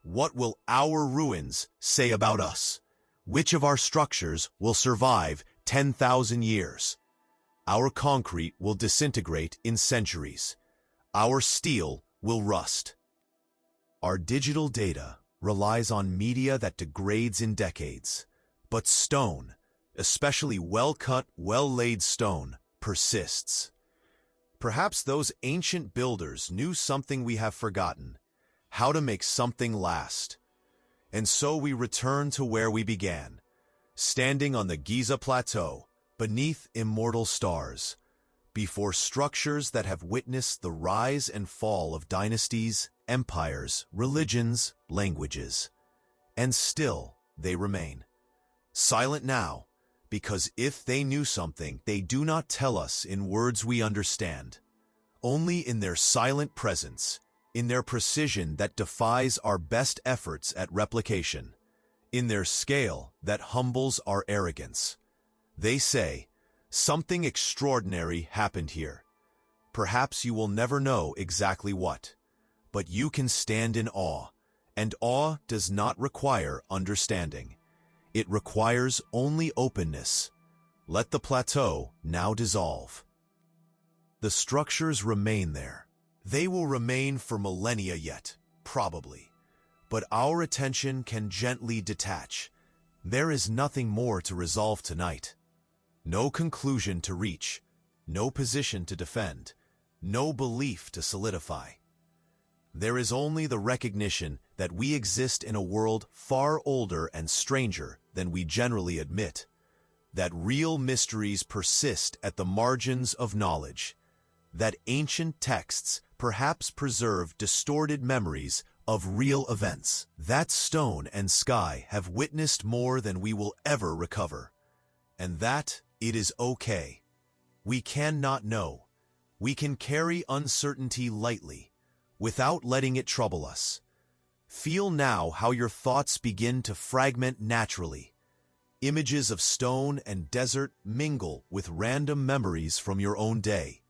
What will our ruins say about us? Which of our structures will survive 10,000 years? Our concrete will disintegrate in centuries. Our steel will rust. Our digital data relies on media that degrades in decades. But stone, especially well-cut, well-laid stone, persists. Perhaps those ancient builders knew something we have forgotten, how to make something last. And so we return to where we began, standing on the Giza Plateau, beneath immortal stars, before structures that have witnessed the rise and fall of dynasties, empires, religions, languages. And still they remain. Silent now, because if they knew something, they do not tell us in words we understand. Only in their silent presence, in their precision that defies our best efforts at replication, in their scale that humbles our arrogance. They say, something extraordinary happened here. Perhaps you will never know exactly what, but you can stand in awe, and awe does not require understanding. It requires only openness. Let the plateau now dissolve. The structures remain there. They will remain for millennia yet, probably. But our attention can gently detach. There is nothing more to resolve tonight. No conclusion to reach, no position to defend, no belief to solidify. There is only the recognition that we exist in a world far older and stranger than we generally admit, that real mysteries persist at the margins of knowledge, that ancient texts perhaps preserve distorted memories of real events, that stone and sky have witnessed more than we will ever recover, and that it is okay. We cannot know. We can carry uncertainty lightly, without letting it trouble us. Feel now how your thoughts begin to fragment naturally. Images of stone and desert mingle with random memories from your own day.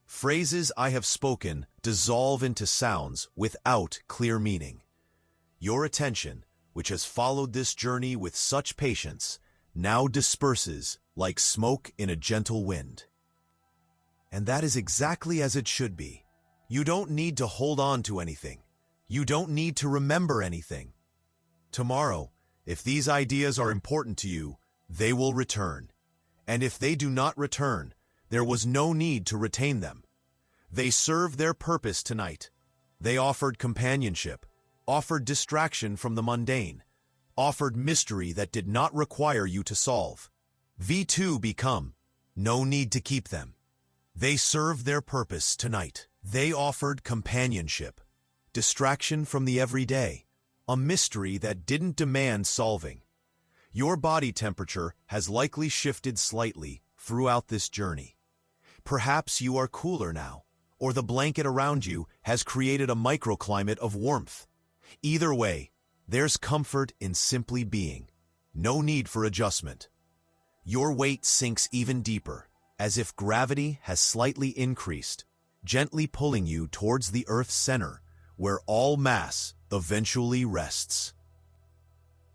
Phrases I have spoken dissolve into sounds without clear meaning. Your attention, which has followed this journey with such patience, now disperses like smoke in a gentle wind. And that is exactly as it should be. You don't need to hold on to anything. You don't need to remember anything. Tomorrow, if these ideas are important to you, they will return. And if they do not return, there was no need to retain them. They served their purpose tonight. They offered companionship, offered distraction from the mundane, offered mystery that did not require you to solve. V2 become. No need to keep them. They served their purpose tonight. They offered companionship, distraction from the everyday, a mystery that didn't demand solving. Your body temperature has likely shifted slightly throughout this journey. Perhaps you are cooler now, or the blanket around you has created a microclimate of warmth. Either way, there's comfort in simply being. No need for adjustment. Your weight sinks even deeper, as if gravity has slightly increased, gently pulling you towards the Earth's center, where all mass eventually rests.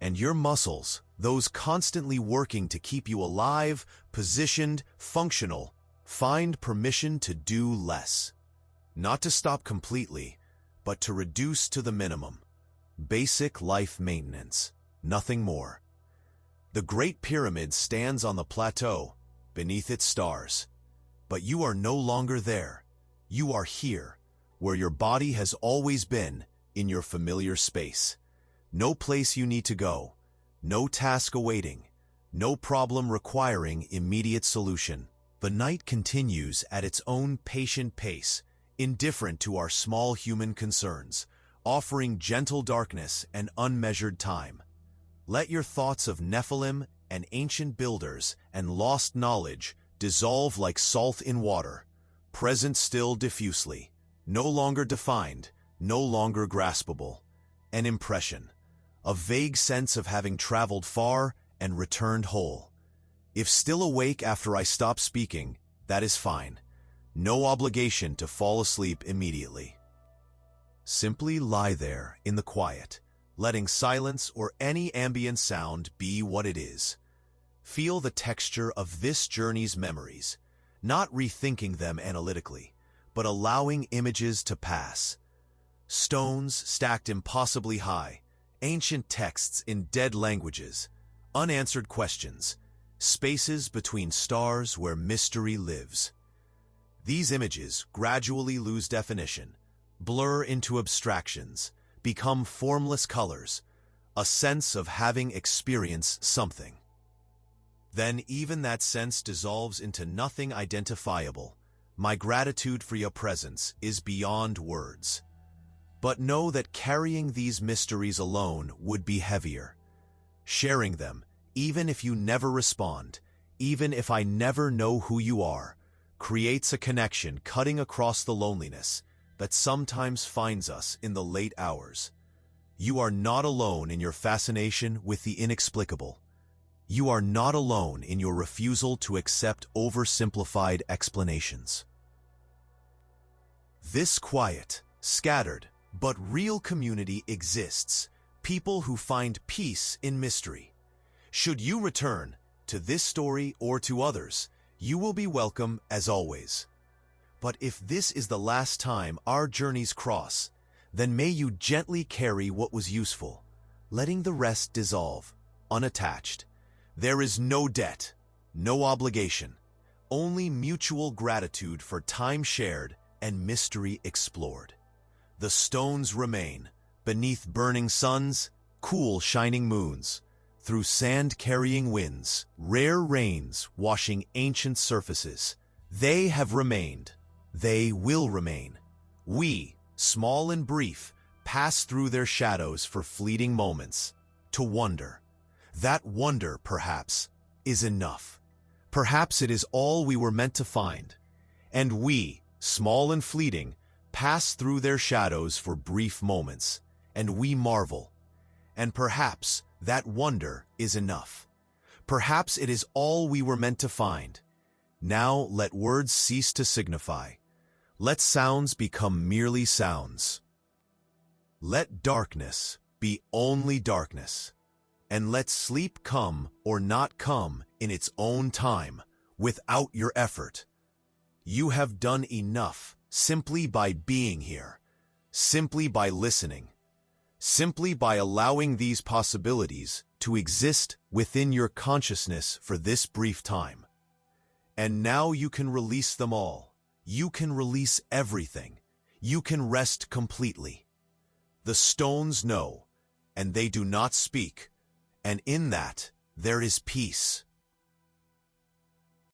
And your muscles, those constantly working to keep you alive, positioned, functional, find permission to do less. Not to stop completely, but to reduce to the minimum. Basic life maintenance, nothing more. The Great Pyramid stands on the plateau, beneath its stars. But you are no longer there. You are here, where your body has always been, in your familiar space. No place you need to go, no task awaiting, no problem requiring immediate solution. The night continues at its own patient pace, indifferent to our small human concerns, offering gentle darkness and unmeasured time. Let your thoughts of Nephilim and ancient builders and lost knowledge dissolve like salt in water, present still diffusely, no longer defined, no longer graspable. An impression, a vague sense of having traveled far and returned whole. If still awake after I stop speaking, that is fine. No obligation to fall asleep immediately. Simply lie there in the quiet, letting silence or any ambient sound be what it is. Feel the texture of this journey's memories, not rethinking them analytically, but allowing images to pass. Stones stacked impossibly high, ancient texts in dead languages, unanswered questions, spaces between stars where mystery lives. These images gradually lose definition, blur into abstractions, become formless colors, a sense of having experienced something. Then even that sense dissolves into nothing identifiable. My gratitude for your presence is beyond words. But know that carrying these mysteries alone would be heavier. Sharing them, even if you never respond, even if I never know who you are, creates a connection cutting across the loneliness that sometimes finds us in the late hours. You are not alone in your fascination with the inexplicable. You are not alone in your refusal to accept oversimplified explanations. This quiet, scattered, but real community exists, people who find peace in mystery. Should you return to this story or to others, you will be welcome as always. But if this is the last time our journeys cross, then may you gently carry what was useful, letting the rest dissolve, unattached. There is no debt, no obligation, only mutual gratitude for time shared and mystery explored. The stones remain, beneath burning suns, cool shining moons, through sand-carrying winds, rare rains washing ancient surfaces. They have remained. They will remain. We, small and brief, pass through their shadows for fleeting moments, to wonder. That wonder, perhaps, is enough. Perhaps it is all we were meant to find. And we, small and fleeting, pass through their shadows for brief moments, and we marvel. And perhaps that wonder is enough. Perhaps it is all we were meant to find. Now let words cease to signify. Let sounds become merely sounds. Let darkness be only darkness. And let sleep come or not come in its own time, without your effort. You have done enough simply by being here, simply by listening, simply by allowing these possibilities to exist within your consciousness for this brief time. And now you can release them all. You can release everything. You can rest completely. The stones know, and they do not speak. And in that, there is peace.